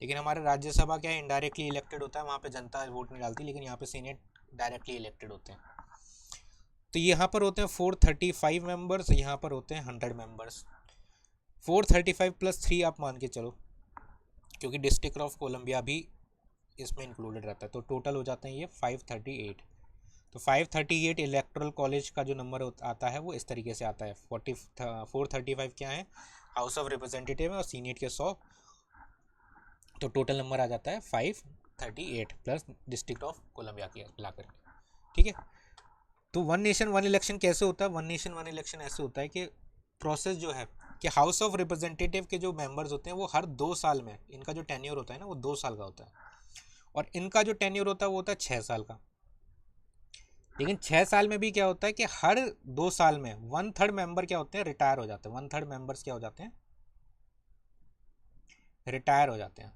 लेकिन हमारे राज्यसभा क्या है, इनडायरेक्टली इलेक्टेड होता है, वहाँ पे जनता वोट नहीं डालती, लेकिन यहाँ पे सीनेट डायरेक्टली इलेक्टेड होते हैं। तो यहाँ पर होते हैं 435 मेंबर्स, यहाँ पर होते हैं 100 मेंबर्स। 435 + 3 आप मान के चलो, क्योंकि डिस्ट्रिक्ट ऑफ कोलंबिया भी इसमें इंक्लूडेड रहता है, तो टोटल हो जाते हैं ये 538। तो 538 इलेक्टोरल कॉलेज का जो नंबर आता है वो इस तरीके से आता है। 435 क्या है, हाउस ऑफ रिप्रेजेंटेटिव है, और सीनेट के 100, तो टोटल नंबर आ जाता है 538 प्लस डिस्ट्रिक्ट ऑफ कोलंबिया की मिलाकर। ठीक है। तो वन नेशन वन इलेक्शन कैसे होता है, वन नेशन वन इलेक्शन ऐसे होता है कि प्रोसेस जो है कि हाउस ऑफ रिप्रेजेंटेटिव के जो मेंबर्स होते हैं वो हर 2 साल में, इनका जो टेन्योर होता है ना वो 2 साल का होता है, और इनका जो टेन्योर होता है वो होता है 6 साल का। लेकिन 6 साल में भी क्या होता है कि हर 2 साल में 1/3 मेंबर क्या होते हैं, रिटायर हो जाते हैं। 1/3 मेंबर्स क्या हो जाते हैं, रिटायर हो जाते हैं।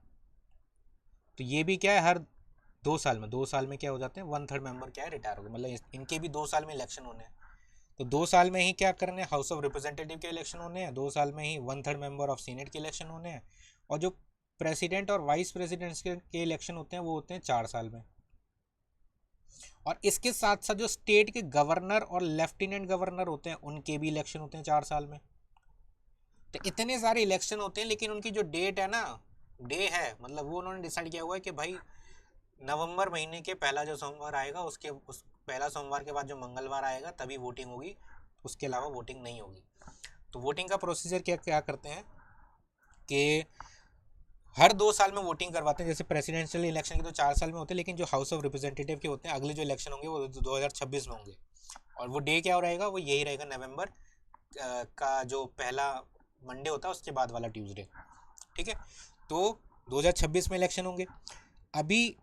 तो ये भी क्या है, हर 2 साल में क्या हो जाते हैं, 1/3 मेंबर क्या है, रिटायर हो गए। मतलब इनके भी 2 साल में इलेक्शन होने हैं। तो 2 साल में ही क्या करने हैं, हाउस ऑफ रिप्रेजेंटेटिव के इलेक्शन होने हैं, 2 साल में ही 1/3 मेंबर ऑफ सीनेट के इलेक्शन होने हैं, और जो प्रेसिडेंट और वाइस प्रेसिडेंट्स के इलेक्शन होते हैं वो होते हैं 4 साल में। और इसके साथ साथ जो स्टेट के गवर्नर और लेफ्टिनेंट गवर्नर होते हैं उनके भी इलेक्शन होते हैं 4 साल में। तो इतने सारे इलेक्शन होते हैं, लेकिन उनकी जो डेट है ना, डे है, मतलब वो उन्होंने डिसाइड किया हुआ है कि भाई नवंबर महीने के पहला जो सोमवार आएगा उस पहला सोमवार के बाद जो मंगलवार आएगा तभी वोटिंग होगी, उसके अलावा वोटिंग नहीं होगी। तो वोटिंग का प्रोसीजर क्या क्या करते हैं कि हर 2 साल में वोटिंग करवाते हैं। जैसे प्रेसिडेंशियल इलेक्शन के तो 4 साल में होते हैं, लेकिन जो हाउस ऑफ रिप्रेजेंटेटिव के होते हैं अगले जो इलेक्शन होंगे वो 2026 में होंगे। और वो डे क्या रहेगा, वो यही रहेगा, नवंबर का जो पहला मंडे होता है उसके बाद वाला ट्यूसडे। ठीक है, तो 2026 में इलेक्शन होंगे। अभी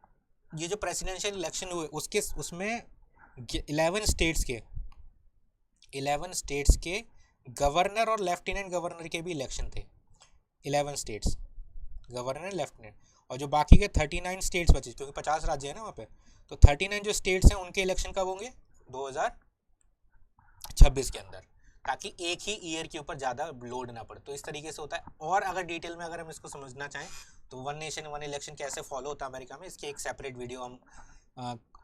ये जो प्रेसिडेंशियल इलेक्शन हुए उसमें 11 स्टेट्स के गवर्नर और लेफ्टिनेंट गवर्नर के भी इलेक्शन थे। 11 स्टेट्स गवर्नर लेफ्टिनेंट, और जो बाकी के 39 स्टेट्स बचे, क्योंकि 50 राज्य है ना वहाँ पे, तो 39 जो स्टेट्स हैं उनके इलेक्शन कब होंगे, 2026 के अंदर, ताकि एक ही ईयर के ऊपर ज़्यादा लोड ना पड़े। तो इस तरीके से होता है। और अगर डिटेल में अगर हम इसको समझना चाहें तो वन नेशन वन इलेक्शन कैसे फॉलो होता है अमेरिका में, इसकी एक सेपरेट वीडियो हम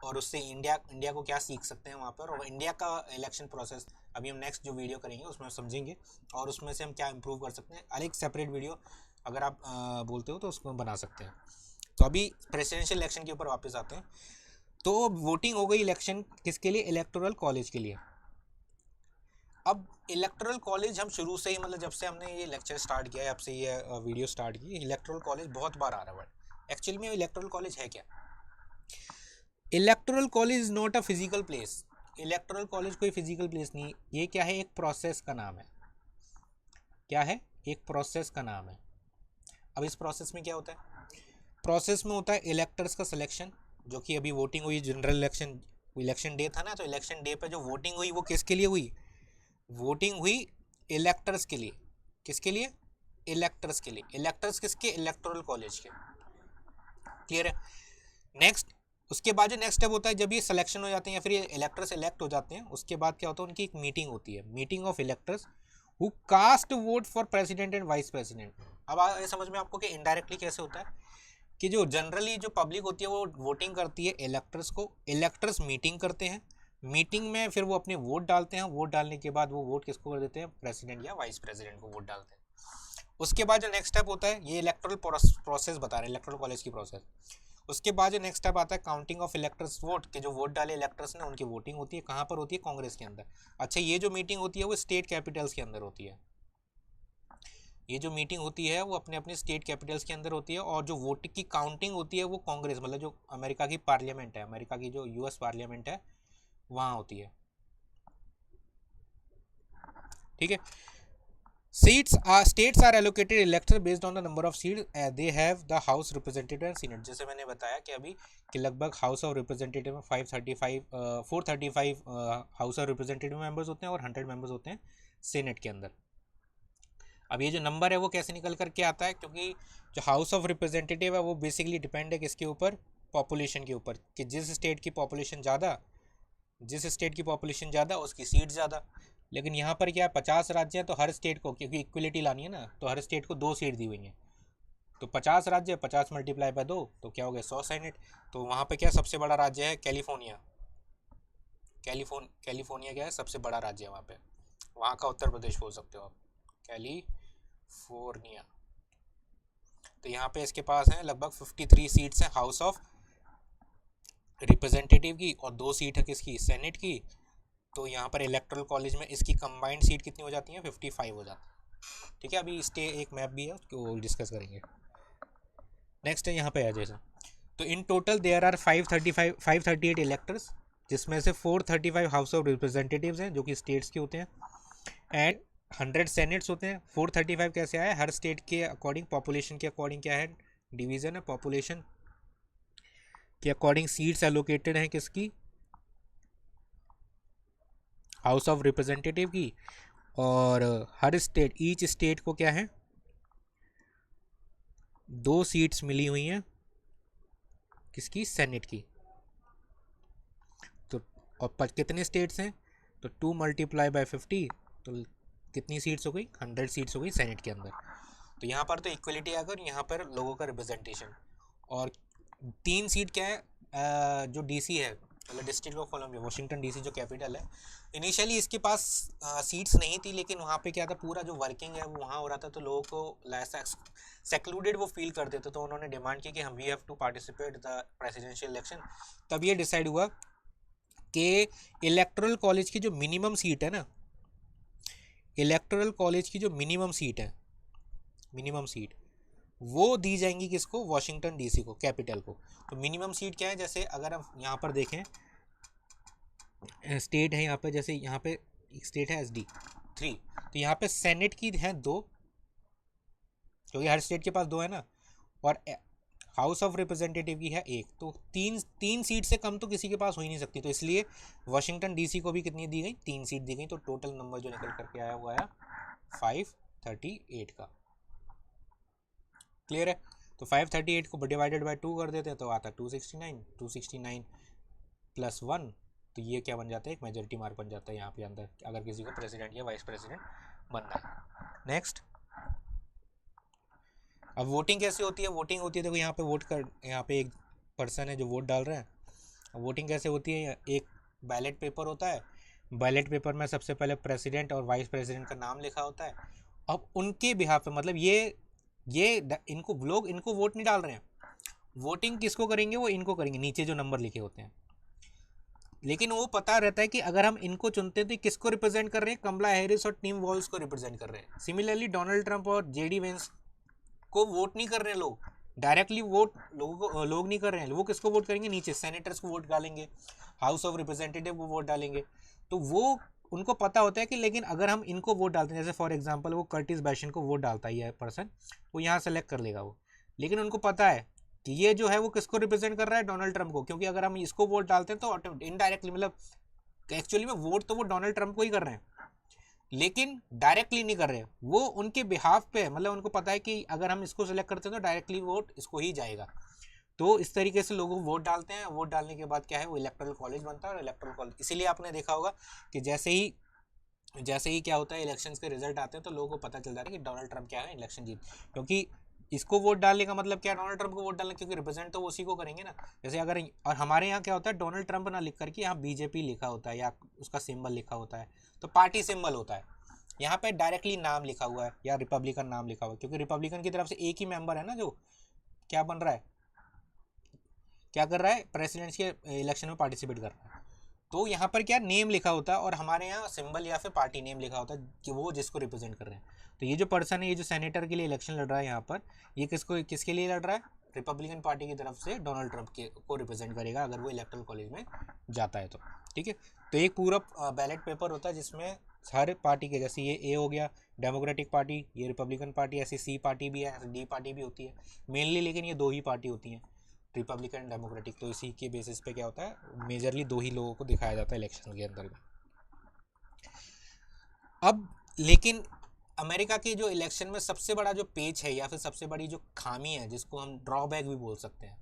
और उससे इंडिया को क्या सीख सकते हैं वहाँ पर, और इंडिया का इलेक्शन प्रोसेस अभी हम नेक्स्ट जो वीडियो करेंगे उसमें समझेंगे, और उसमें से हम क्या इम्प्रूव कर सकते हैं। अलग सेपरेट वीडियो अगर आप बोलते हो तो उसको हम बना सकते हैं। तो अभी प्रेसिडेंशियल इलेक्शन के ऊपर वापस आते हैं। तो वोटिंग हो गई इलेक्शन किसके लिए, इलेक्टोरल कॉलेज के लिए। अब इलेक्टोरल कॉलेज हम शुरू से ही, मतलब जब से हमने ये लेक्चर स्टार्ट किया है, अब से ये वीडियो स्टार्ट की, इलेक्टोरल कॉलेज बहुत बार आ रहा है। एक्चुअली में इलेक्टोरल कॉलेज है क्या? Electoral college is not a physical place. Electoral college कोई फिजिकल प्लेस नहीं, ये क्या है, एक प्रोसेस का नाम है। क्या है? एक प्रोसेस का नाम है। अब इस प्रोसेस में क्या होता है? प्रोसेस में होता है इलेक्टर्स का सिलेक्शन, जो कि अभी वोटिंग हुई, जनरल इलेक्शन डे था ना, तो इलेक्शन डे पे जो वोटिंग हुई वो किसके लिए हुई? वोटिंग हुई इलेक्टर्स के लिए। किसके लिए? इलेक्टर्स के लिए। इलेक्टर्स किसके? इलेक्टोरल कॉलेज के। क्लियर है? नेक्स्ट, उसके बाद जो नेक्स्ट स्टेप होता है, जब ये सिलेक्शन हो जाते हैं या फिर ये इलेक्टर्स इलेक्ट हो जाते हैं, उसके बाद क्या होता है, उनकी एक मीटिंग होती है, meeting of electors who cast vote for president and vice president. अब ये समझ में आपको कि इनडायरेक्टली कैसे होता है, कि जो जनरली जो पब्लिक होती है वो वोटिंग करती है इलेक्टर्स को, इलेक्टर्स मीटिंग करते हैं, मीटिंग में फिर वो अपने वोट डालते हैं, वोट डालने के बाद वो वोट किसको कर देते हैं, प्रेसिडेंट या वाइस प्रेसिडेंट को वोट डालते हैं। उसके बाद जो नेक्स्ट स्टेप होता है, ये इलेक्टोरल प्रोसेस बता रहे हैं, इलेक्टोरल कॉलेज की प्रोसेस। उसके बाद जो नेक्स्ट स्टेप आता है काउंटिंग ऑफ इलेक्टर्स वोट, के जो वोट डाले इलेक्टर्स ने उनकी वोटिंग होती है। कहाँ पर होती है? कांग्रेस के अंदर। अच्छा, ये जो मीटिंग होती है वो स्टेट कैपिटल्स के अंदर होती है। ये जो मीटिंग होती है वो अपने अपने स्टेट कैपिटल्स के अंदर होती है, और जो वोट की काउंटिंग होती है वो कांग्रेस, मतलब जो अमेरिका की पार्लियामेंट है, अमेरिका की जो यूएस पार्लियामेंट है वहाँ होती है। ठीक है। States are allocated electors based on the number of seats they have the House Representative and Senate। जैसे मैंने बताया कि अभी कि लगभग हाउस ऑफ रिप्रेजेंटेटिव में 435 हाउस ऑफ रिप्रेजेंटेटिव मेंबर्स होते हैं और 100 मेंबर्स होते हैं सेनेट के अंदर। अब ये जो नंबर है वो कैसे निकल करके आता है, क्योंकि जो हाउस ऑफ रिप्रेजेंटेटिव है वो बेसिकली डिपेंड है किसके ऊपर? पॉपुलेशन के ऊपर, कि जिस स्टेट की पॉपुलेशन ज़्यादा उसकी सीट ज़्यादा। लेकिन यहाँ पर क्या है, 50 राज्य हैं, तो हर स्टेट को, क्योंकि इक्वलिटी लानी है ना, तो हर स्टेट को 2 सीट दी हुई हैं। तो 50 राज्य, 50 मल्टीप्लाई बाय 2 तो क्या हो गया, 100 सेनेट। तो वहाँ पे क्या सबसे बड़ा राज्य है? कैलिफोर्निया। कैलिफोर्निया क्या है? सबसे बड़ा राज्य है वहाँ पे। वहाँ का उत्तर प्रदेश बोल सकते हो आप, कैलिफोर्निया। तो यहाँ पे इसके पास हैं लगभग 53 सीट्स हैं हाउस ऑफ रिप्रेजेंटेटिव की, और 2 सीट है किसकी? सेनेट की। तो यहाँ पर इलेक्टोरल कॉलेज में इसकी कंबाइंड सीट कितनी हो जाती है? 55 हो जाती है। ठीक है, अभी इसके एक मैप भी है उसको डिस्कस करेंगे। नेक्स्ट है यहाँ पे है जैसे, तो in total there are 538 electors, जिसमें से 435 हाउस ऑफ रिप्रेजेंटेटिव्स हैं जो कि स्टेट्स के होते हैं, एंड 100 सेनेट्स होते हैं। 435 कैसे आया? हर स्टेट के अकॉर्डिंग, पॉपुलेशन के अकॉर्डिंग क्या है, डिवीज़न है, पॉपुलेशन के अकॉर्डिंग सीट्स एलोकेटेड हैं किसकी? हाउस ऑफ रिप्रेजेंटेटिव की। और हर स्टेट, ईच स्टेट को क्या है, 2 सीट्स मिली हुई हैं किसकी? सेनेट की। तो और कितने स्टेट्स हैं? तो 2 मल्टीप्लाई बाय 50, तो कितनी सीट्स हो गई? 100 सीट्स हो गई सेनेट के अंदर। तो यहाँ पर तो इक्वलिटी आ गई, यहाँ पर लोगों का रिप्रेजेंटेशन। और 3 सीट क्या है, जो डीसी है, मतलब district of Columbia, Washington DC जो कैपिटल है। इनिशियली इसके पास सीट्स नहीं थी, लेकिन वहाँ पे क्या था, पूरा जो वर्किंग है वो वहाँ हो रहा था, तो लोगों को ऐसा सेक्लूडेड वो फील करते थे, तो उन्होंने डिमांड की कि हम we have to participate the presidential election. तब ये डिसाइड हुआ कि इलेक्टोरल कॉलेज की जो मिनिमम सीट है ना, इलेक्टोरल कॉलेज की जो मिनिमम सीट है, मिनिमम सीट वो दी जाएंगी किसको, वाशिंगटन डीसी को, कैपिटल को। तो मिनिमम सीट क्या है, जैसे अगर हम यहाँ पर देखें स्टेट है यहाँ पे, जैसे यहाँ पे एक स्टेट है SD 3, तो यहाँ पे सेनेट की है 2, क्योंकि हर स्टेट के पास 2 है ना, और हाउस ऑफ रिप्रेजेंटेटिव की है 1, तो तीन तीन सीट से कम तो किसी के पास हो ही नहीं सकती, तो इसलिए वाशिंगटन डीसी को भी कितनी दी गई, 3 सीट दी गई, तो टोटल नंबर जो निकल करके आया हुआ है 538 का। क्लियर है? तो 538 को डिवाइडेड बाय 2 कर देते हैं तो आता है 269, 269 प्लस 1, तो ये क्या बन जाता है, एक मेजोरिटी मार्क बन जाता है यहाँ पे अंदर, अगर किसी को प्रेसिडेंट या वाइस प्रेसिडेंट बनना है। नेक्स्ट, अब वोटिंग कैसे होती है? वोटिंग होती है, देखो यहाँ पे वोट कर, यहाँ पे एक पर्सन है जो वोट डाल रहा है। वोटिंग कैसे होती है, एक बैलेट पेपर होता है, बैलेट पेपर में सबसे पहले प्रेसिडेंट और वाइस प्रेसिडेंट का नाम लिखा होता है। अब उनके बिहाफ पे, मतलब ये इनको लोग इनको वोट नहीं डाल रहे हैं, वोटिंग किसको करेंगे, वो इनको करेंगे, नीचे जो नंबर लिखे होते हैं। लेकिन वो पता रहता है कि अगर हम इनको चुनते हैं तो किसको रिप्रेजेंट कर रहे हैं, कमला हैरिस और टीम वॉल्स को रिप्रेजेंट कर रहे हैं। सिमिलरली डोनाल्ड ट्रंप और JD वेंस को वोट नहीं कर रहे हैं लोग, डायरेक्टली वोट लोग नहीं कर रहे हैं, वो किसको वोट करेंगे, नीचे सेनेटर्स को वोट डालेंगे, हाउस ऑफ रिप्रेजेंटेटिव को वोट डालेंगे। तो वो उनको पता होता है कि लेकिन अगर हम इनको वोट डालते हैं, जैसे फॉर एग्जांपल वो कर्टिस बैशन को वोट डालता है ये पर्सन, वो यहाँ सेलेक्ट कर लेगा वो, लेकिन उनको पता है कि ये जो है वो किसको रिप्रेजेंट कर रहा है, डोनाल्ड ट्रंप को, क्योंकि अगर हम इसको वोट डालते हैं तो इनडायरेक्टली, मतलब एक्चुअली में वोट तो वो डोनाल्ड ट्रंप को ही कर रहे हैं, लेकिन डायरेक्टली नहीं कर रहे, वो उनके बिहाफ पे, मतलब उनको पता है कि अगर हम इसको सेलेक्ट करते हैं तो डायरेक्टली वोट इसको ही जाएगा। तो इस तरीके से लोग वोट डालते हैं, वोट डालने के बाद क्या है, वो इलेक्टोरल कॉलेज बनता है, और इलेक्टोरल कॉलेज इसीलिए आपने देखा होगा कि जैसे ही क्या होता है, इलेक्शंस के रिजल्ट आते हैं तो लोगों को पता चल जाता है कि डोनाल्ड ट्रंप क्या है, इलेक्शन जीत, क्योंकि इसको वोट डालने का मतलब क्या है, डोनाल्ड ट्रंप को वोट डालना, क्योंकि रिप्रेजेंट तो वो उसी को करेंगे ना। जैसे अगर, और हमारे यहाँ क्या होता है, डोनाल्ड ट्रंप ना लिख करके यहाँ BJP लिखा होता है या उसका सिंबल लिखा होता है, तो पार्टी सिंबल होता है। यहाँ पे डायरेक्टली नाम लिखा हुआ है या रिपब्लिकन नाम लिखा हुआ है, क्योंकि रिपब्लिकन की तरफ से एक ही मेंबर है ना जो क्या बन रहा है, क्या कर रहा है, प्रेसिडेंट के इलेक्शन में पार्टिसिपेट कर रहा है। तो यहाँ पर क्या नेम लिखा होता है, और हमारे यहाँ सिंबल या फिर पार्टी नेम लिखा होता है कि वो जिसको रिप्रेजेंट कर रहे हैं। तो ये जो पर्सन है, ये जो सेनेटर के लिए इलेक्शन लड़ रहा है यहाँ पर, ये किसके लिए लड़ रहा है, रिपब्लिकन पार्टी की तरफ से डोनाल्ड ट्रंप को रिप्रेजेंट करेगा अगर वो इलेक्टोरल कॉलेज में जाता है तो। ठीक है, तो एक पूरा बैलेट पेपर होता है जिसमें हर पार्टी के, जैसे ये A हो गया डेमोक्रेटिक पार्टी, ये रिपब्लिकन पार्टी, ऐसी C पार्टी भी है, ऐसी D पार्टी भी होती है मेनली, लेकिन ये 2 ही पार्टी होती हैं, रिपब्लिकन डेमोक्रेटिक। तो इसी के बेसिस पे क्या होता है, मेजरली 2 ही लोगों को दिखाया जाता है इलेक्शन के अंदर में। अब लेकिन अमेरिका की जो इलेक्शन में सबसे बड़ा जो पेच है या फिर सबसे बड़ी जो खामी है, जिसको हम ड्रॉबैक भी बोल सकते हैं,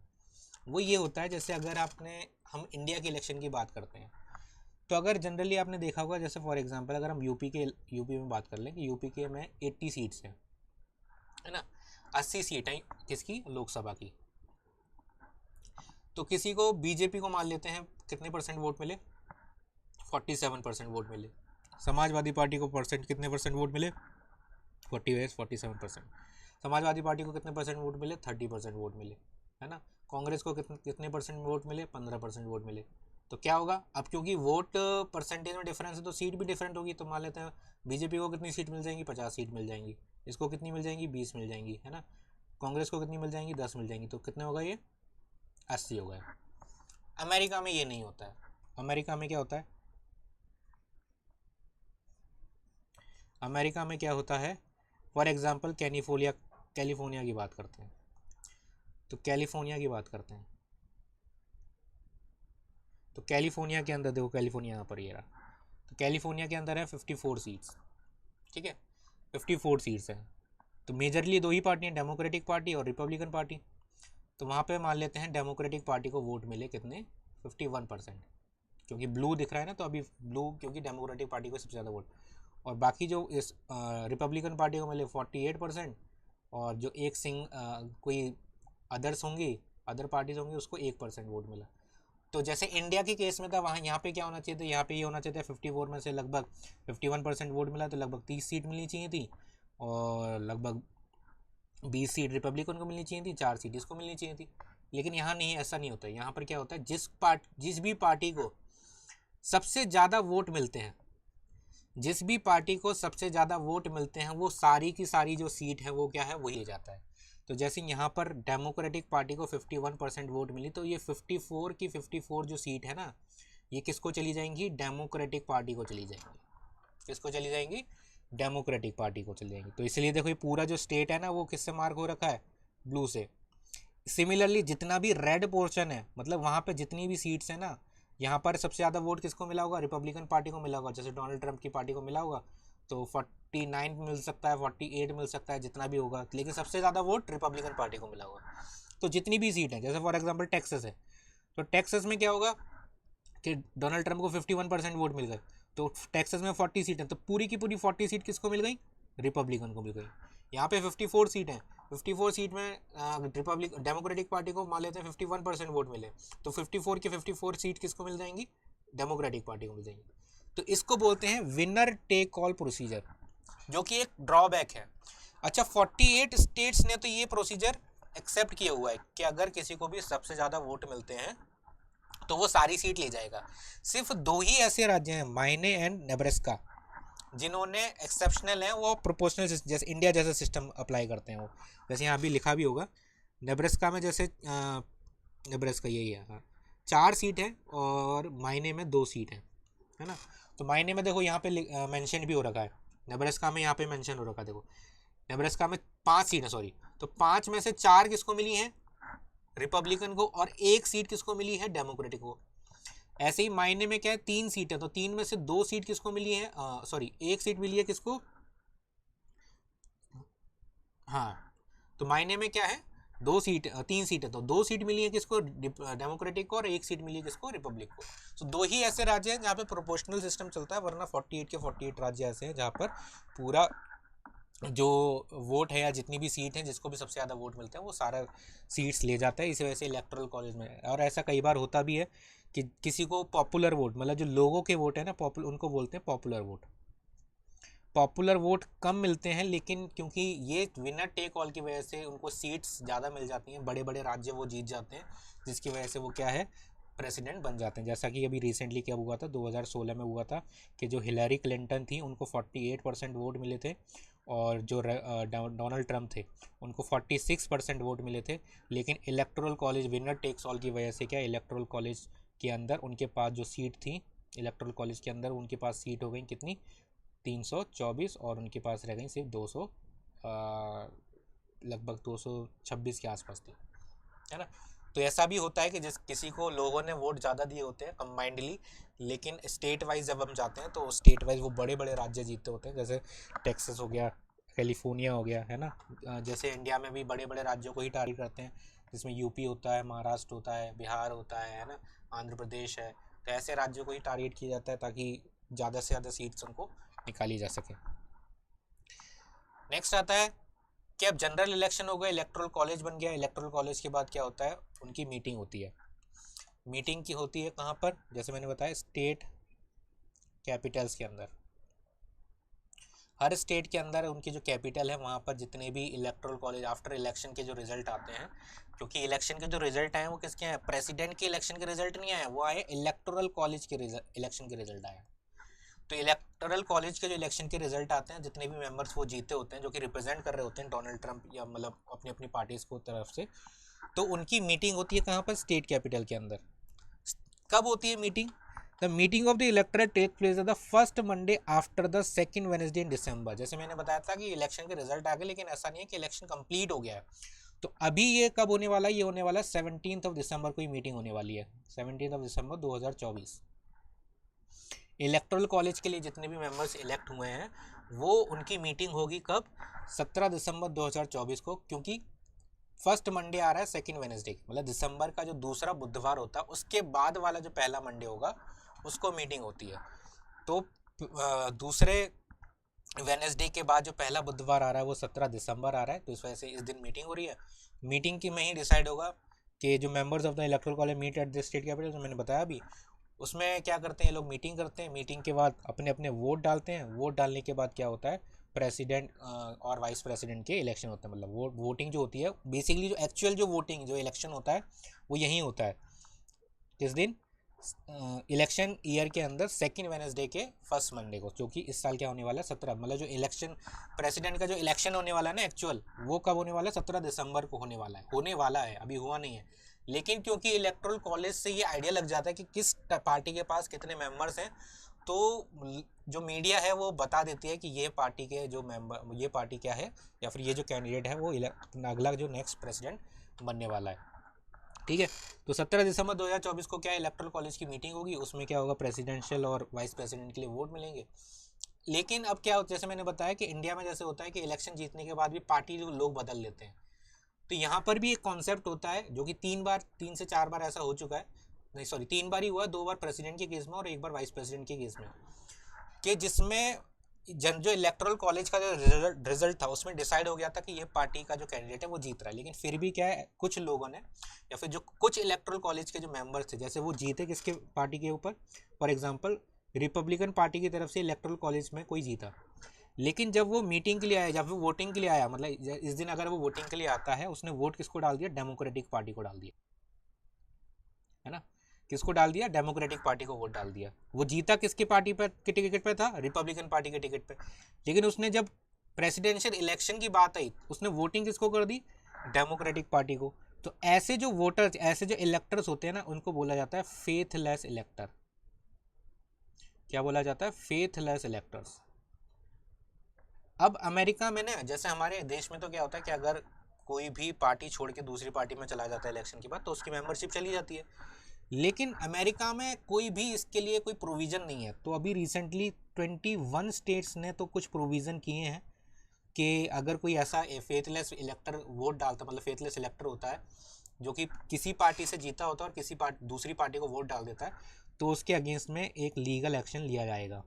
वो ये होता है, जैसे अगर हम इंडिया के इलेक्शन की बात करते हैं, तो अगर जनरली आपने देखा होगा, जैसे फॉर एग्जांपल अगर हम यूपी में बात कर लें कि यूपी के में 80 सीट्स हैं, है ना, 80 सीटें किसकी, लोकसभा की। तो किसी को BJP को मान लेते हैं कितने परसेंट वोट मिले, 47% वोट मिले। समाजवादी पार्टी को कितने परसेंट वोट मिले, 47%। समाजवादी पार्टी को कितने परसेंट वोट मिले, 30% वोट मिले, है ना। कांग्रेस को कितने परसेंट वोट मिले, 15% वोट मिले। तो क्या होगा, अब क्योंकि वोट परसेंटेज में डिफरेंस है तो सीट भी डिफरेंट होगी। तो मान लेते हैं BJP को कितनी सीट मिल जाएंगी, 50 सीट मिल जाएंगी, इसको कितनी मिल जाएंगी, 20 मिल जाएंगी, है ना। कांग्रेस को कितनी मिल जाएंगी, 10 मिल जाएंगी, तो कितने होगा ये, 80 हो गए। अमेरिका में ये नहीं होता है। अमेरिका में क्या होता है, अमेरिका में क्या होता है, फॉर एग्जांपल कैलिफोर्निया की बात करते हैं, तो कैलिफोर्निया की बात करते हैं, तो कैलिफोर्निया के अंदर देखो, कैलिफोर्निया यहाँ पर ये रहा, तो कैलिफोर्निया के अंदर है 54 सीट्स। ठीक है, 54 सीट्स हैं। तो मेजरली 2 ही पार्टियाँ, डेमोक्रेटिक पार्टी और रिपब्लिकन पार्टी। तो वहाँ पे मान लेते हैं डेमोक्रेटिक पार्टी को वोट मिले कितने, 51%, क्योंकि ब्लू दिख रहा है ना, तो अभी ब्लू, क्योंकि डेमोक्रेटिक पार्टी को सबसे ज़्यादा वोट। और बाकी जो इस रिपब्लिकन पार्टी को मिले 48%, और जो कोई अदर्स होंगी, अदर पार्टीज होंगी, उसको 1% वोट मिला। तो जैसे इंडिया के केस में था, वहाँ यहाँ पे क्या होना चाहिए था, यहाँ पे ये होना चाहिए था 54 में से लगभग 51% वोट मिला, तो लगभग 30 सीट मिलनी चाहिए थी, और लगभग 20 सीट रिपब्लिकन को मिलनी चाहिए थी, 4 सीट इसको मिलनी चाहिए थी। लेकिन यहाँ नहीं, ऐसा नहीं होता है। यहाँ पर क्या होता है, जिस भी पार्टी को सबसे ज़्यादा वोट मिलते हैं, जिस भी पार्टी को सबसे ज़्यादा वोट मिलते हैं, वो सारी की सारी जो सीट है वो क्या है, वही ले जाता है। तो जैसे यहाँ पर डेमोक्रेटिक पार्टी को 51% वोट मिली, तो ये 54 की 54 जो सीट है ना, ये किसको चली जाएंगी, डेमोक्रेटिक पार्टी को चली जाएंगी। किसको चली जाएंगी, डेमोक्रेटिक पार्टी को चली जाएंगी। तो इसलिए देखो, ये पूरा जो स्टेट है ना, वो किससे मार्क हो रखा है, ब्लू से। सिमिलरली जितना भी रेड पोर्शन है, मतलब वहाँ पे जितनी भी सीट्स हैं ना, यहाँ पर सबसे ज़्यादा वोट किसको मिला होगा, रिपब्लिकन पार्टी को मिला होगा। जैसे डोनाल्ड ट्रंप की पार्टी को मिला होगा, तो 49 मिल सकता है, 48 मिल सकता है, जितना भी होगा, लेकिन सबसे ज़्यादा वोट रिपब्लिकन पार्टी को मिला होगा। तो जितनी भी सीट है, जैसे फॉर एग्जाम्पल टेक्सास है, तो टेक्सास में क्या होगा कि डोनाल्ड ट्रंप को 51% वोट मिल गए, तो टेक्सास में 40 सीट है, तो पूरी की पूरी 40 सीट किसको मिल गई, रिपब्लिकन को मिल गई। यहाँ पे 54 सीट है, 54 सीट में डेमोक्रेटिक पार्टी को मान लेते हैं 51% वोट मिले, तो 54 की 54 सीट किसको मिल जाएंगी, डेमोक्रेटिक पार्टी को मिल जाएंगी। तो इसको बोलते हैं विनर टेक ऑल प्रोसीजर, जो कि एक ड्रॉबैक है। अच्छा, 48 स्टेट्स ने तो ये प्रोसीजर एक्सेप्ट किया हुआ है कि अगर किसी को भी सबसे ज़्यादा वोट मिलते हैं तो वो सारी सीट ले जाएगा। सिर्फ 2 ही ऐसे राज्य हैं, माइने एंड नेब्रास्का, जिन्होंने एक्सेप्शनल हैं, वो प्रोपोर्शनल जैसे इंडिया जैसा सिस्टम अप्लाई करते हैं वो। जैसे यहाँ भी लिखा भी होगा, नेब्रास्का में जैसे नेब्रास्का यही है, हाँ 4 सीट है, और मायने में 2 सीट है ना। तो मायने में देखो यहाँ पे मेंशन भी हो रखा है, नेब्रास्का में यहाँ पे मेंशन हो रखा है, देखो नेब्रास्का में 5 सीट है, सॉरी, तो 5 में से 4 किसको मिली है, रिपब्लिकन को, और 1 सीट किसको मिली है, डेमोक्रेटिक को। ऐसे ही मायने में क्या है, 3 सीट है, तो 3 में से 2 सीट किसको मिली है, सॉरी 1 सीट मिली है किसको, हाँ, तो मायने में क्या है, 3 सीट है, तो 2 सीट मिली है किसको, डेमोक्रेटिक को, और 1 सीट मिली है किसको, रिपब्लिक को। तो 2 ही ऐसे राज्य हैं जहाँ पे प्रोपोर्शनल सिस्टम चलता है, वरना 48 के 48 राज्य ऐसे हैं जहाँ पर पूरा जो वोट है या जितनी भी सीट हैं, जिसको भी सबसे ज़्यादा वोट मिलते हैं, वो सारा सीट्स ले जाता है। इसी वजह से इलेक्टोरल कॉलेज में, और ऐसा कई बार होता भी है कि किसी को पॉपुलर वोट, मतलब जो लोगों के वोट है ना, उनको बोलते हैं पॉपुलर वोट। पॉपुलर वोट कम मिलते हैं, लेकिन क्योंकि ये विनर टेक ऑल की वजह से उनको सीट्स ज़्यादा मिल जाती हैं, बड़े बड़े राज्य वो जीत जाते हैं, जिसकी वजह से वो क्या है, प्रेसिडेंट बन जाते हैं। जैसा कि अभी रिसेंटली क्या हुआ था, 2016 में हुआ था कि जो हिलरी क्लिंटन थी, उनको 48% वोट मिले थे, और जो डोनाल्ड ट्रंप थे, उनको 46% वोट मिले थे। लेकिन electoral college winner takes all की वजह से क्या, इलेक्टोरल कॉलेज के अंदर उनके पास जो सीट थी, इलेक्टोरल कॉलेज के अंदर उनके पास सीट हो गई कितनी, 324, और उनके पास रह गई सिर्फ 200, लगभग 226 के आसपास थी, है ना। तो ऐसा भी होता है कि जिस किसी को लोगों ने वोट ज़्यादा दिए होते हैं कंबाइंडली, लेकिन स्टेट वाइज जब हम जाते हैं तो स्टेट वाइज वो बड़े बड़े राज्य जीतते होते हैं, जैसे टेक्सास हो गया, कैलिफोर्निया हो गया, है ना। जैसे इंडिया में भी बड़े बड़े राज्यों को ही टारगेट करते हैं, जिसमें यूपी होता है, महाराष्ट्र होता है, बिहार होता है ना, आंध्र प्रदेश है। तो ऐसे राज्यों को ही टारगेट किया जाता है ताकि ज़्यादा से ज़्यादा सीट्स उनको निकाली जा सके। नेक्स्ट आता है कि अब जनरल इलेक्शन हो गया, इलेक्टोरल कॉलेज बन गया। इलेक्टोरल कॉलेज के बाद क्या होता है, उनकी मीटिंग होती है। मीटिंग की होती है कहाँ पर, जैसे मैंने बताया स्टेट कैपिटल्स के अंदर। हर स्टेट के अंदर उनकी जो कैपिटल है, वहाँ पर जितने भी इलेक्टोरल कॉलेज आफ्टर इलेक्शन के जो रिजल्ट आते हैं, क्योंकि इलेक्शन के जो रिजल्ट आए वो किसके हैं, प्रेसिडेंट के इलेक्शन के रिजल्ट नहीं आए, वो आए इलेक्टोरल कॉलेज के इलेक्शन के रिजल्ट आए। तो इलेक्टोरल कॉलेज के जो इलेक्शन के रिजल्ट आते हैं, जितने भी मेंबर्स वो जीते होते हैं, जो कि रिप्रेजेंट कर रहे होते हैं डोनाल्ड ट्रंप या मतलब अपनी अपनी पार्टीज को तरफ से, तो उनकी मीटिंग होती है कहाँ पर, स्टेट कैपिटल के अंदर। कब होती है meeting, the meeting of the electorate take place the first Monday after the second Wednesday in December. जैसे मैंने बताया था कि इलेक्शन के रिजल्ट आ गए, लेकिन ऐसा नहीं है कि इलेक्शन कंप्लीट हो गया है। तो अभी ये कब होने वाला है, ये होने वाला है 17 दिसंबर को ही मीटिंग होने वाली है, 17 दिसंबर 2024। इलेक्टोरल कॉलेज के लिए जितने भी मेंबर्स इलेक्ट हुए हैं, वो उनकी मीटिंग होगी कब, 17 दिसंबर 2024 को, क्योंकि फर्स्ट मंडे आ रहा है सेकंड वेडनेसडे, मतलब दिसंबर का जो दूसरा बुधवार होता है उसके बाद वाला जो पहला मंडे होगा उसको मीटिंग होती है। तो दूसरे वेडनेसडे के बाद जो पहला बुधवार आ रहा है वो 17 दिसंबर आ रहा है, तो इस वजह से इस दिन मीटिंग हो रही है। मीटिंग की में ही डिसाइड होगा कि जो members of the electoral college meet at the state capital, जो मैंने बताया अभी, उसमें क्या करते हैं लोग, मीटिंग करते हैं, मीटिंग के बाद अपने अपने वोट डालते हैं, वोट डालने के बाद क्या होता है, प्रेसिडेंट और वाइस प्रेसिडेंट के इलेक्शन होते हैं। मतलब वोटिंग जो होती है बेसिकली, जो एक्चुअल जो वोटिंग जो इलेक्शन होता है वो यहीं होता है। किस दिन? इलेक्शन ईयर के अंदर सेकंड वेडनेसडे के फर्स्ट मंडे को, जो कि इस साल क्या होने वाला है 17, मतलब जो इलेक्शन प्रेसिडेंट का जो इलेक्शन होने वाला है ना एक्चुअल, वो कब होने वाला है? 17 दिसंबर को होने वाला है, अभी हुआ नहीं है। लेकिन क्योंकि इलेक्टोरल कॉलेज से ये आइडिया लग जाता है कि किस पार्टी के पास कितने मेंबर्स हैं, तो जो मीडिया है वो बता देती है कि ये पार्टी के जो मेंबर, ये पार्टी क्या है, या फिर ये जो कैंडिडेट है वो अगला जो नेक्स्ट प्रेसिडेंट बनने वाला है। ठीक है, तो 17 दिसंबर 2024 को क्या इलेक्टोरल कॉलेज की मीटिंग होगी, उसमें क्या होगा, प्रेसिडेंशियल और वाइस प्रेसिडेंट के लिए वोट मिलेंगे। लेकिन अब क्या होता है, जैसे मैंने बताया कि इंडिया में जैसे होता है कि इलेक्शन जीतने के बाद भी पार्टी लोग बदल लेते हैं, तो यहाँ पर भी एक कॉन्सेप्ट होता है जो कि 3 से 4 बार ऐसा हो चुका है, नहीं सॉरी 3 बार ही हुआ, 2 बार प्रेसिडेंट के केस में और 1 बार वाइस प्रेसिडेंट के केस में, कि जिसमें जो इलेक्टोरल कॉलेज का जो रिजल्ट था उसमें डिसाइड हो गया था कि ये पार्टी का जो कैंडिडेट है वो जीत रहा है। लेकिन फिर भी क्या है, कुछ लोगों ने या फिर जो कुछ इलेक्टोरल कॉलेज के जो मेंबर्स थे, जैसे वो जीते किसके पार्टी के ऊपर, फॉर एग्जांपल रिपब्लिकन पार्टी की तरफ से इलेक्टोरल कॉलेज में कोई जीता, लेकिन जब वो मीटिंग के लिए आया, जब वो वोटिंग के लिए आया, मतलब इस दिन अगर वो वोटिंग के लिए आता है, उसने वोट किसको डाल दिया? डेमोक्रेटिक पार्टी को डाल दिया, है ना। किसको डाल दिया? डेमोक्रेटिक पार्टी को वोट डाल दिया। वो जीता किसकी पार्टी पर के टिकट पे था? रिपब्लिकन पार्टी के टिकट पे। लेकिन उसने जब प्रेसिडेंशियल इलेक्शन की बात आई, उसने वोटिंग किसको कर दी? डेमोक्रेटिक पार्टी को। तो ऐसे जो वोटर्स, ऐसे जो इलेक्टर्स होते हैं ना, उनको बोला जाता है फेथलेस इलेक्टर। क्या बोला जाता है? Faithless electors. अब अमेरिका में ना, जैसे हमारे देश में तो क्या होता है कि अगर कोई भी पार्टी छोड़ के दूसरी पार्टी में चला जाता है इलेक्शन के बाद, तो उसकी मेंबरशिप चली जाती है। लेकिन अमेरिका में कोई भी इसके लिए कोई प्रोविज़न नहीं है। तो अभी रिसेंटली 21 स्टेट्स ने तो कुछ प्रोविज़न किए हैं कि अगर कोई ऐसा फेथलेस इलेक्टर वोट डालता, मतलब फेथलेस इलेक्टर होता है जो कि किसी पार्टी से जीता होता है और दूसरी पार्टी को वोट डाल देता है, तो उसके अगेंस्ट में एक लीगल एक्शन लिया जाएगा।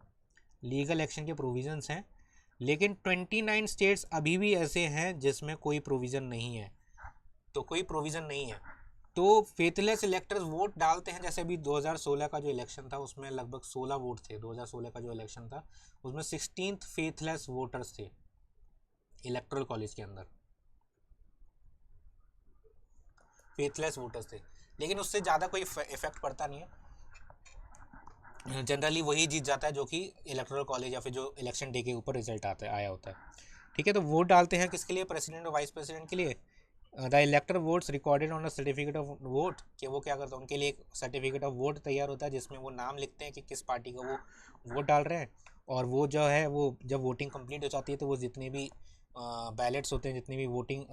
लीगल एक्शन के प्रोविज़न्स हैं। लेकिन 29 स्टेट्स अभी भी ऐसे हैं जिसमें कोई प्रोविज़न नहीं है। तो कोई प्रोविज़न नहीं है, तो फेथलेस इलेक्टर्स वोट डालते हैं। जैसे अभी 2016 का जो इलेक्शन था उसमें लगभग 16 वोट थे। 2016 का जो इलेक्शन था उसमें 16th फेथलेस वोटर्स थे इलेक्टोरल कॉलेज के अंदर, फेथलेस वोटर्स थे। लेकिन उससे ज़्यादा कोई इफेक्ट पड़ता नहीं है, जनरली वही जीत जाता है जो कि इलेक्टोरल कॉलेज या फिर जो इलेक्शन डे के ऊपर रिजल्ट आया होता है। ठीक है, तो वोट डालते हैं किसके लिए? प्रेसिडेंट और वाइस प्रेसिडेंट के लिए। The इलेक्टर votes recorded on a certificate of vote, कि वो क्या करता है, उनके लिए एक सर्टिफिकेट ऑफ वोट तैयार होता है जिसमें वो नाम लिखते हैं कि किस पार्टी का वो वोट डाल रहे हैं। और वो जो है, वो जब वोटिंग कंप्लीट हो जाती है तो वो जितने भी बैलेट्स होते हैं, जितनी भी वोटिंग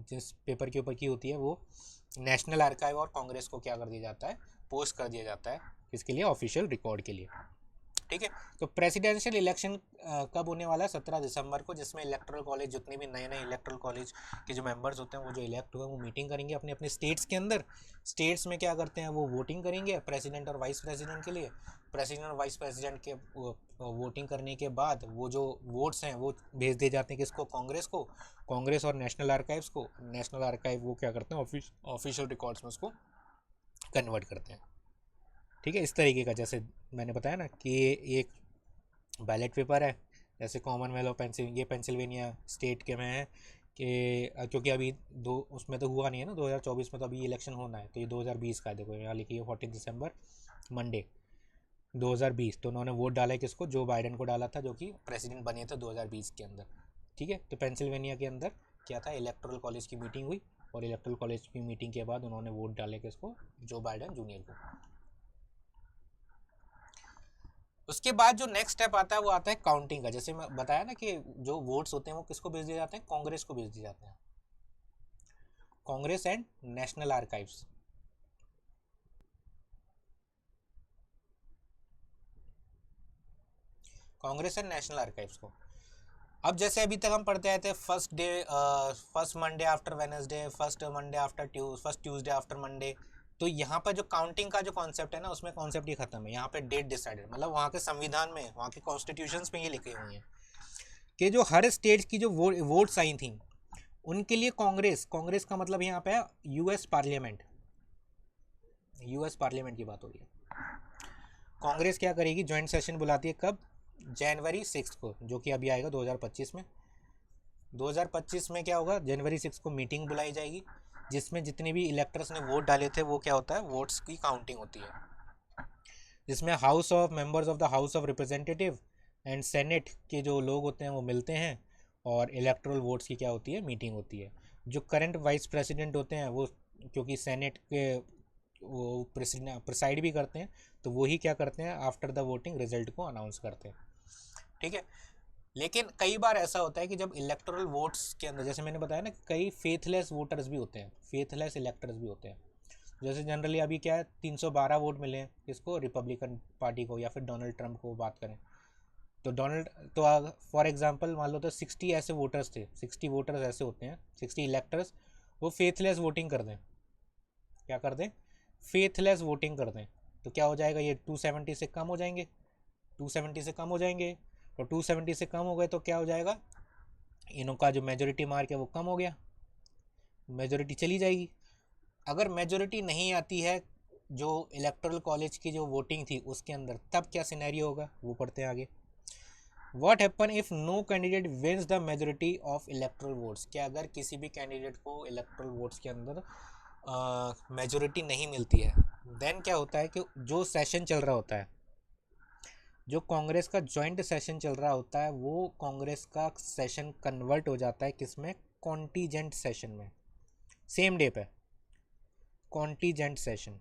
जिस पेपर के ऊपर की होती है, वो नेशनल आर्काइव और कांग्रेस को क्या कर दिया जाता है? पोस्ट कर दिया जाता है। किसके लिए? ऑफिशियल रिकॉर्ड के लिए। ठीक है, तो प्रेसिडेंशियल इलेक्शन कब होने वाला है? 17 दिसंबर को, जिसमें इलेक्टोरल कॉलेज जितने भी नए नए इलेक्टोरल कॉलेज के जो मेंबर्स होते हैं वो जो इलेक्ट हुए वो मीटिंग करेंगे अपने अपने स्टेट्स के अंदर। स्टेट्स में क्या करते हैं, वो वोटिंग करेंगे प्रेसिडेंट और वाइस प्रेसिडेंट के लिए। प्रेसिडेंट और वाइस प्रेसिडेंट के वोटिंग करने के बाद वो जो वोट्स हैं वो भेज दिए जाते हैं किसको? कांग्रेस को। कांग्रेस और नेशनल आर्काइव्स को। नेशनल आर्काइव वो क्या करते हैं? ऑफिशियल रिकॉर्ड्स में उसको कन्वर्ट करते हैं। ठीक है, इस तरीके का, जैसे मैंने बताया ना कि एक बैलेट पेपर है, जैसे कॉमनवेल्थ ऑफ ये पेंसिल्वेनिया स्टेट के में है कि क्योंकि अभी दो उसमें तो हुआ नहीं है ना 2024 में, तो अभी इलेक्शन होना है, तो ये 2020 का है। देखो यहाँ लिखी है 14 दिसंबर मंडे 2020। तो उन्होंने वोट डाला है किसको? जो बाइडेन को डाला था, जो कि प्रेसिडेंट बने थे 2020 के अंदर। ठीक है, तो पेंसिल्वेनिया के अंदर क्या था? इलेक्टोरल कॉलेज की मीटिंग हुई और इलेक्टोरल कॉलेज की मीटिंग के बाद उन्होंने वोट डाले किसको? जो बाइडेन जूनियर को। उसके बाद जो नेक्स्ट स्टेप आता है वो आता है काउंटिंग का। जैसे मैं बताया ना कि जो वोट्स होते हैं वो किसको भेज दिए जाते हैं? कांग्रेस को भेज दिए जाते हैं। Congress and national archives. Congress and national archives को। अब जैसे अभी तक हम पढ़ते आए थे, first Monday after Wednesday, first Tuesday after Monday. तो यहाँ पर जो काउंटिंग का जो कॉन्सेप्ट है ना, उसमें कॉन्सेप्ट ये खत्म है। यहाँ पे डेट डिसाइडेड, मतलब वहाँ के संविधान में, वहाँ के कॉन्स्टिट्यूशंस में ये लिखी हुई है कि जो हर स्टेट की जो वोट्स आई थी उनके लिए कांग्रेस का मतलब यहाँ पे है यूएस पार्लियामेंट। यूएस पार्लियामेंट की बात हो रही है। कांग्रेस क्या करेगी, ज्वाइंट सेशन बुलाती है कब, जनवरी 6 को, जो कि अभी आएगा 2025 में। 2025 में क्या होगा, जनवरी 6 को मीटिंग बुलाई जाएगी, जिसमें जितने भी इलेक्टर्स ने वोट डाले थे वो क्या होता है, वोट्स की काउंटिंग होती है, जिसमें house of members of the house of representative and senate के जो लोग होते हैं वो मिलते हैं, और इलेक्ट्रल वोट्स की क्या होती है, मीटिंग होती है। जो करंट वाइस प्रेसिडेंट होते हैं वो, क्योंकि सेनेट के वो प्रिसाइड भी करते हैं, तो वही क्या करते हैं, आफ्टर द वोटिंग रिजल्ट को अनाउंस करते हैं। ठीक है। लेकिन कई बार ऐसा होता है कि जब इलेक्टोरल वोट्स के अंदर, जैसे मैंने बताया ना, कई फेथलेस वोटर्स भी होते हैं, फेथलेस इलेक्टर्स भी होते हैं। जैसे जनरली अभी क्या है, 312 वोट मिले हैं किसको, रिपब्लिकन पार्टी को या फिर डोनाल्ड ट्रंप को बात करें तो डोनाल्ड, तो फॉर एग्जांपल मान लो तो 60 ऐसे वोटर्स थे, 60 वोटर्स ऐसे होते हैं, 60 इलेक्टर्स, वो फेथलेस वोटिंग कर दें, क्या कर दें, फेथलेस वोटिंग कर दें, तो क्या हो जाएगा, ये 270 से कम हो जाएंगे, 270 से कम हो जाएंगे, तो 270 से कम हो गए तो क्या हो जाएगा, इनों का जो मेजोरिटी मार्क है वो कम हो गया, मेजोरिटी चली जाएगी। अगर मेजोरिटी नहीं आती है जो इलेक्टोरल कॉलेज की जो वोटिंग थी उसके अंदर, तब क्या सिनेरियो होगा, वो पढ़ते हैं आगे। What happen if no candidate wins the majority of electoral votes, क्या अगर किसी भी कैंडिडेट को इलेक्टोरल वोट्स के अंदर मेजोरिटी नहीं मिलती है, देन क्या होता है कि जो सेशन चल रहा होता है, जो कांग्रेस का जॉइंट सेशन चल रहा होता है, वो कांग्रेस का सेशन कन्वर्ट हो जाता है किस में, कॉन्टीजेंट सेशन में, सेम डे पे कॉन्टीजेंट सेशन।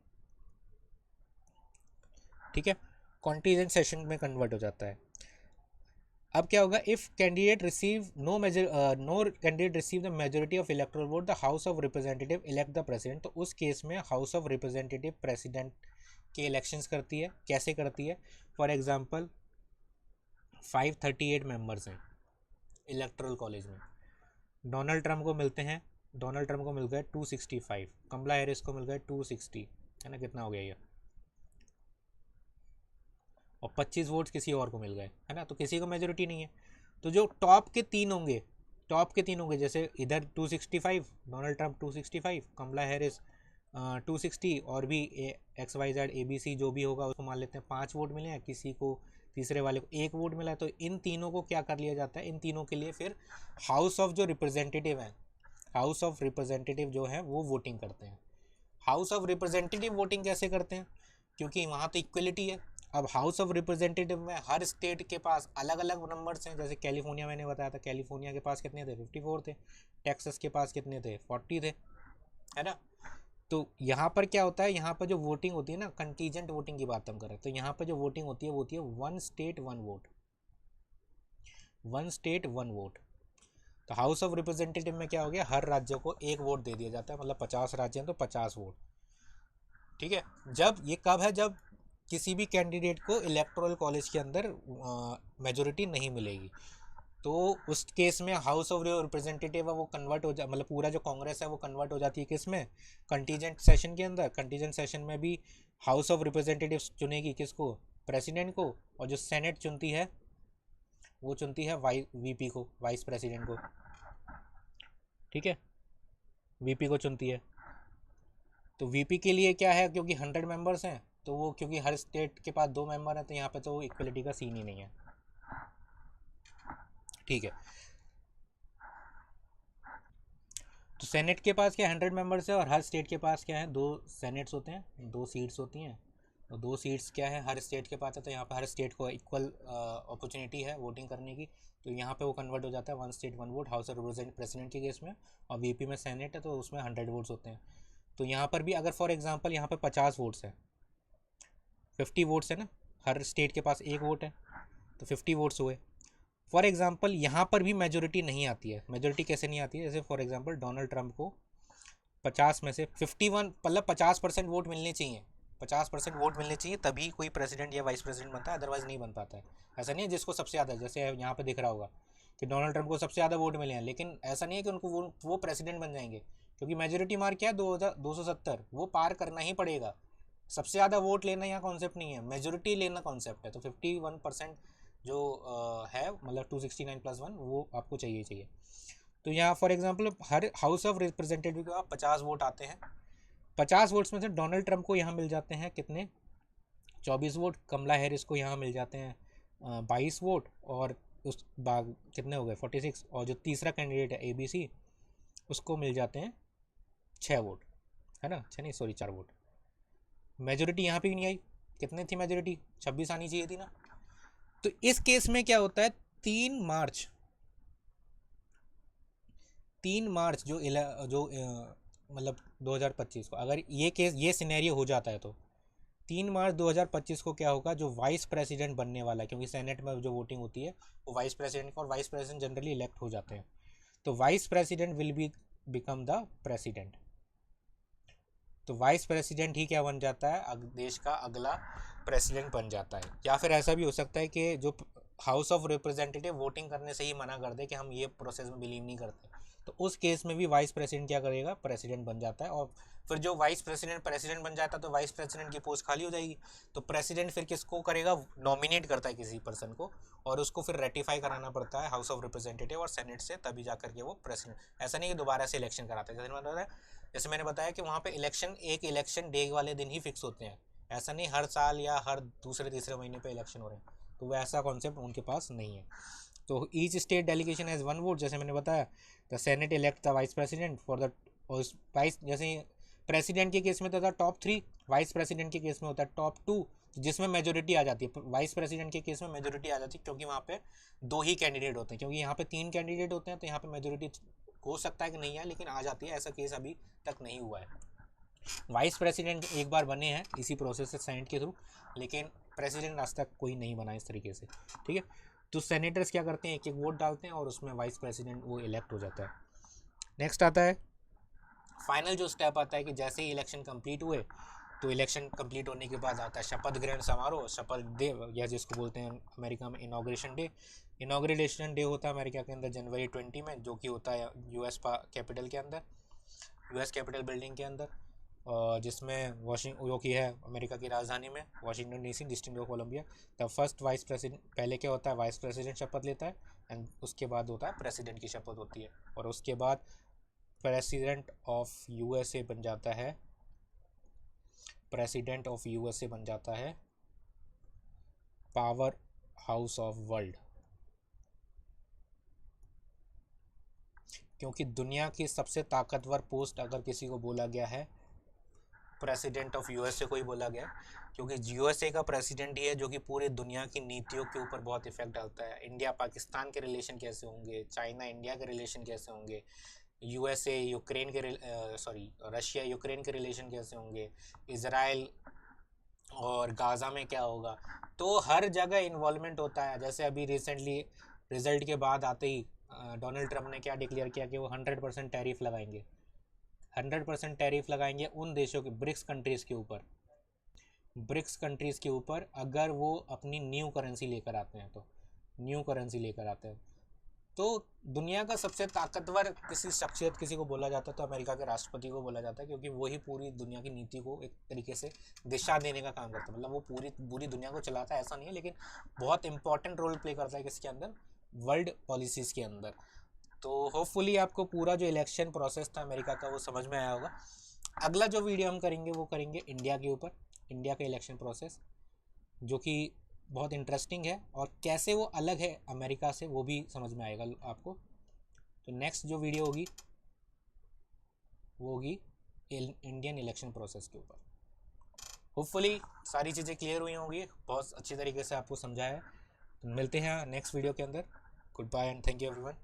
ठीक है, कॉन्टीजेंट सेशन में कन्वर्ट हो जाता है। अब क्या होगा, if candidate receive no candidate receive the majority of electoral vote, the house of representative elect the president, तो उस केस में हाउस ऑफ रिप्रेजेंटेटिव प्रेसिडेंट के इलेक्शंस करती है, कैसे करती है, फॉर एग्जांपल 538 मेंबर्स हैं इलेक्टोरल कॉलेज में, डोनाल्ड ट्रंप को मिलते हैं, डोनाल्ड ट्रंप को मिल गए 265, कमला हैरिस को मिल गए 260, है ना, कितना हो गया ये, और 25 वोट्स किसी और को मिल गए, है ना, तो किसी को मेजोरिटी नहीं है। तो जो टॉप के तीन होंगे, टॉप के तीन होंगे, जैसे इधर 265, डोनाल्ड ट्रंप 265, कमला हैरिस 260, और भी XYZ ABC जो भी होगा उसको मान लेते हैं 5 वोट मिले हैं, किसी को तीसरे वाले को 1 वोट मिला है, तो इन तीनों को क्या कर लिया जाता है, इन तीनों के लिए फिर हाउस ऑफ जो रिप्रेजेंटेटिव हैं, हाउस ऑफ रिप्रेजेंटेटिव जो है वो वोटिंग करते हैं। हाउस ऑफ रिप्रेजेंटेटिव वोटिंग कैसे करते हैं, क्योंकि वहाँ तो इक्वलिटी है। अब हाउस ऑफ रिप्रेजेंटेटिव में हर स्टेट के पास अलग अलग नंबर्स हैं, जैसे कैलिफोर्निया मैंने बताया था, कैलिफोर्निया के पास कितने थे, 54 थे, टेक्सास के पास कितने थे, 40 थे, है ना। तो यहाँ पर क्या होता है, यहाँ पर जो वोटिंग होती है ना, कंटीजेंट वोटिंग की बात हम करें, तो यहाँ पर जो वोटिंग होती है वो होती है 1 स्टेट 1 वोट, 1 स्टेट 1 वोट। तो हाउस ऑफ रिप्रेजेंटेटिव में क्या हो गया, हर राज्य को 1 वोट दे दिया जाता है, मतलब 50 राज्य हैं तो 50 वोट। ठीक है, जब ये कब है, जब किसी भी कैंडिडेट को इलेक्टोरल कॉलेज के अंदर मेजोरिटी नहीं मिलेगी, तो उस केस में हाउस ऑफ रिप्रेजेंटेटिव है वो कन्वर्ट हो जा, मतलब पूरा जो कांग्रेस है वो कन्वर्ट हो जाती है किस में, कंटीजेंट सेशन के अंदर। कंटीजेंट सेशन में भी हाउस ऑफ रिप्रेजेंटेटिव चुनेगी किसको, प्रेसिडेंट को, और जो सेनेट चुनती है वो चुनती है वीपी को, वाइस प्रेसिडेंट को। ठीक है, वीपी को चुनती है। तो वीपी के लिए क्या है, क्योंकि 100 मेंबर्स हैं, तो वो क्योंकि हर स्टेट के पास 2 मेंबर हैं, तो यहाँ पे तो इक्वलिटी का सीन ही नहीं है। ठीक है, तो सेनेट के पास क्या 100 मेंबर्स है, और हर स्टेट के पास क्या है, 2 सेनेट्स होते हैं, 2 सीट्स होती हैं, और 2 सीट्स क्या है हर स्टेट के पास है, तो यहाँ पर हर स्टेट को इक्वल अपॉर्चुनिटी है वोटिंग करने की। तो यहाँ पे वो कन्वर्ट हो जाता है 1 state 1 vote, house of represent president के केस में, और वीपी में सेनेट है तो उसमें 100 वोट्स होते हैं। तो यहाँ पर भी अगर फॉर एग्जांपल यहाँ पर 50 वोट्स है, 50 वोट्स है ना, हर स्टेट के पास 1 वोट है, तो 50 वोट्स हुए। फॉर एग्जांपल यहाँ पर भी मेजोरिटी नहीं आती है, मेजोरिटी कैसे नहीं आती है, जैसे फॉर एग्जांपल डोनाल्ड ट्रंप को 50 में से 51, मतलब 50% वोट मिलने चाहिए, 50% वोट मिलने चाहिए, तभी कोई प्रेसिडेंट या वाइस प्रेसिडेंट बनता है, अदरवाइज नहीं बन पाता है। ऐसा नहीं है जिसको सबसे ज़्यादा, जैसे यहाँ पे दिख रहा होगा कि डोनाल्ड ट्रंप को सबसे ज़्यादा वोट मिले हैं, लेकिन ऐसा नहीं है कि उनको वो प्रेसिडेंट बन जाएंगे, क्योंकि मेजोरिटी मार्क क्या है, 270, वो पार करना ही पड़ेगा। सबसे ज़्यादा वोट लेना यहाँ कॉन्सेप्ट नहीं है, मेजोरिटी लेना कॉन्सेप्ट है। तो 51% जो है, मतलब 269+1, वो आपको चाहिए चाहिए। तो यहाँ for example her house of representative के पास 50 वोट आते हैं, 50 वोट्स में से डोनाल्ड ट्रंप को यहाँ मिल जाते हैं कितने, 24 वोट। कमला हैरिस को यहाँ मिल जाते हैं 22 वोट, और उस बाग कितने हो गए 46। और जो तीसरा कैंडिडेट है ABC, उसको मिल जाते हैं 6 वोट, है ना, 6 नहीं सॉरी 4 वोट। मेजोरिटी यहाँ पे भी नहीं आई, कितने थी मेजोरिटी, 26 आनी चाहिए थी ना। तो इस केस में क्या होता है, 3 मार्च जो मतलब 2025 को अगर ये केस ये सिनेरियो हो जाता है तो 3 मार्च 2025 को क्या होगा, जो वाइस प्रेसिडेंट बनने वाला है, क्योंकि सेनेट में जो वोटिंग होती है वो वाइस प्रेसिडेंट का, और वाइस प्रेसिडेंट जनरली इलेक्ट हो जाते हैं, तो vice president will be become the president. तो वाइस प्रेसिडेंट ही क्या बन जाता है, देश का अगला प्रेसिडेंट बन जाता है। या फिर ऐसा भी हो सकता है कि जो हाउस ऑफ रिप्रेजेंटेटिव वोटिंग करने से ही मना कर दे कि हम ये प्रोसेस में बिलीव नहीं करते, तो उस केस में भी वाइस प्रेसिडेंट क्या करेगा, प्रेसिडेंट बन जाता है। और फिर जो वाइस प्रेसिडेंट बन जाता है तो वाइस प्रेसिडेंट की पोस्ट खाली हो जाएगी, तो प्रेसिडेंट फिर किसको करेगा, नॉमिनेट करता है किसी पर्सन को, और उसको फिर रेटिफाई कराना पड़ता है हाउस ऑफ रिप्रेजेंटेटिव और सेनेट से, तभी जा करके वो प्रेसिडेंट। ऐसा नहीं कि दोबारा से इलेक्शन कराते हैं, जैसे मैंने बताया कि वहाँ पे इलेक्शन एक इलेक्शन डे वाले दिन ही फिक्स होते हैं, ऐसा नहीं हर साल या हर दूसरे तीसरे महीने पे इलेक्शन हो रहे हैं, तो वो ऐसा कॉन्सेप्ट उनके पास नहीं है। तो each state delegation has 1 vote, जैसे मैंने बताया, the senate elect the vice president for the vice, जैसे प्रेसिडेंट के केस में तो था टॉप 3, वाइस प्रेसिडेंट के केस में होता है टॉप 2, जिसमें मेजोरिटी आ जाती है। वाइस प्रेसिडेंट के केस में मेजोरिटी आ जाती है क्योंकि वहाँ पे 2 ही कैंडिडेट होते हैं, क्योंकि यहाँ पे 3 कैंडिडेट होते हैं, तो यहाँ पे मेजोरिटी हो सकता है कि नहीं है, लेकिन आ जाती है, ऐसा केस अभी तक नहीं हुआ है। वाइस प्रेसिडेंट एक बार बने हैं इसी प्रोसेस से सेनेट के थ्रू, लेकिन प्रेसिडेंट आज तक कोई नहीं बना इस तरीके से, ठीक है। तो सेनेटर्स क्या करते हैं, एक एक वोट डालते हैं और उसमें वाइस प्रेसिडेंट वो इलेक्ट हो जाता है। नेक्स्ट आता है फाइनल जो स्टेप आता है कि जैसे ही इलेक्शन कंप्लीट हुए, तो इलेक्शन कंप्लीट होने के बाद आता है शपथ ग्रहण समारोह, शपथ डे, या जिसको बोलते हैं अमेरिका में इनॉग्रेशन डे। इनॉग्रेशन डे होता है अमेरिका के अंदर जनवरी 20 में, जो कि होता है यूएस कैपिटल के अंदर, यूएस कैपिटल बिल्डिंग के अंदर, जिसमें वाशिंगटन जो कि है अमेरिका की राजधानी में, Washington DC, district of Columbia. तब फर्स्ट वाइस प्रेसिडेंट, पहले क्या होता है, वाइस प्रेसिडेंट शपथ लेता है, एंड उसके बाद होता है प्रेसिडेंट की शपथ होती है, और उसके बाद प्रेसिडेंट ऑफ यूएसए बन जाता है, प्रेसिडेंट ऑफ यूएसए बन जाता है पावर हाउस ऑफ वर्ल्ड, क्योंकि दुनिया की सबसे ताकतवर पोस्ट अगर किसी को बोला गया है, प्रेसिडेंट ऑफ यूएसए को ही बोला गया, क्योंकि यूएसए का प्रेसिडेंट ही है जो कि पूरी दुनिया की नीतियों के ऊपर बहुत इफेक्ट डालता है। इंडिया पाकिस्तान के रिलेशन कैसे होंगे, चाइना इंडिया के रिलेशन कैसे होंगे, यूएसए यूक्रेन के रशिया यूक्रेन के रिलेशन कैसे होंगे, इसराइल और गाज़ा में क्या होगा, तो हर जगह इन्वॉल्वमेंट होता है। जैसे अभी रिसेंटली रिजल्ट के बाद आते ही डोनाल्ड ट्रंप ने क्या डिक्लेयर किया कि वो 100% टैरिफ लगाएंगे, 100% टैरिफ लगाएंगे उन देशों के, ब्रिक्स कंट्रीज़ के ऊपर, ब्रिक्स कंट्रीज़ के ऊपर, अगर वो अपनी न्यू करेंसी लेकर आते हैं, तो न्यू करेंसी लेकर आते हैं। तो दुनिया का सबसे ताकतवर किसी शख्सियत किसी को बोला जाता है तो अमेरिका के राष्ट्रपति को बोला जाता है, क्योंकि वही पूरी दुनिया की नीति को एक तरीके से दिशा देने का काम करता है। मतलब वो पूरी दुनिया को चलाता है ऐसा नहीं है, लेकिन बहुत इंपॉर्टेंट रोल प्ले करता है किसके अंदर, वर्ल्ड पॉलिसीज़ के अंदर। तो होपफुली आपको पूरा जो इलेक्शन प्रोसेस था अमेरिका का वो समझ में आया होगा। अगला जो वीडियो हम करेंगे वो करेंगे इंडिया के ऊपर, इंडिया का इलेक्शन प्रोसेस, जो कि बहुत इंटरेस्टिंग है, और कैसे वो अलग है अमेरिका से वो भी समझ में आएगा आपको। तो नेक्स्ट जो वीडियो होगी वो होगी इंडियन इलेक्शन प्रोसेस के ऊपर। होपफुली सारी चीज़ें क्लियर हुई होंगी, बहुत अच्छी तरीके से आपको समझाया है। तो मिलते हैं नेक्स्ट वीडियो के अंदर। Goodbye and thank you everyone.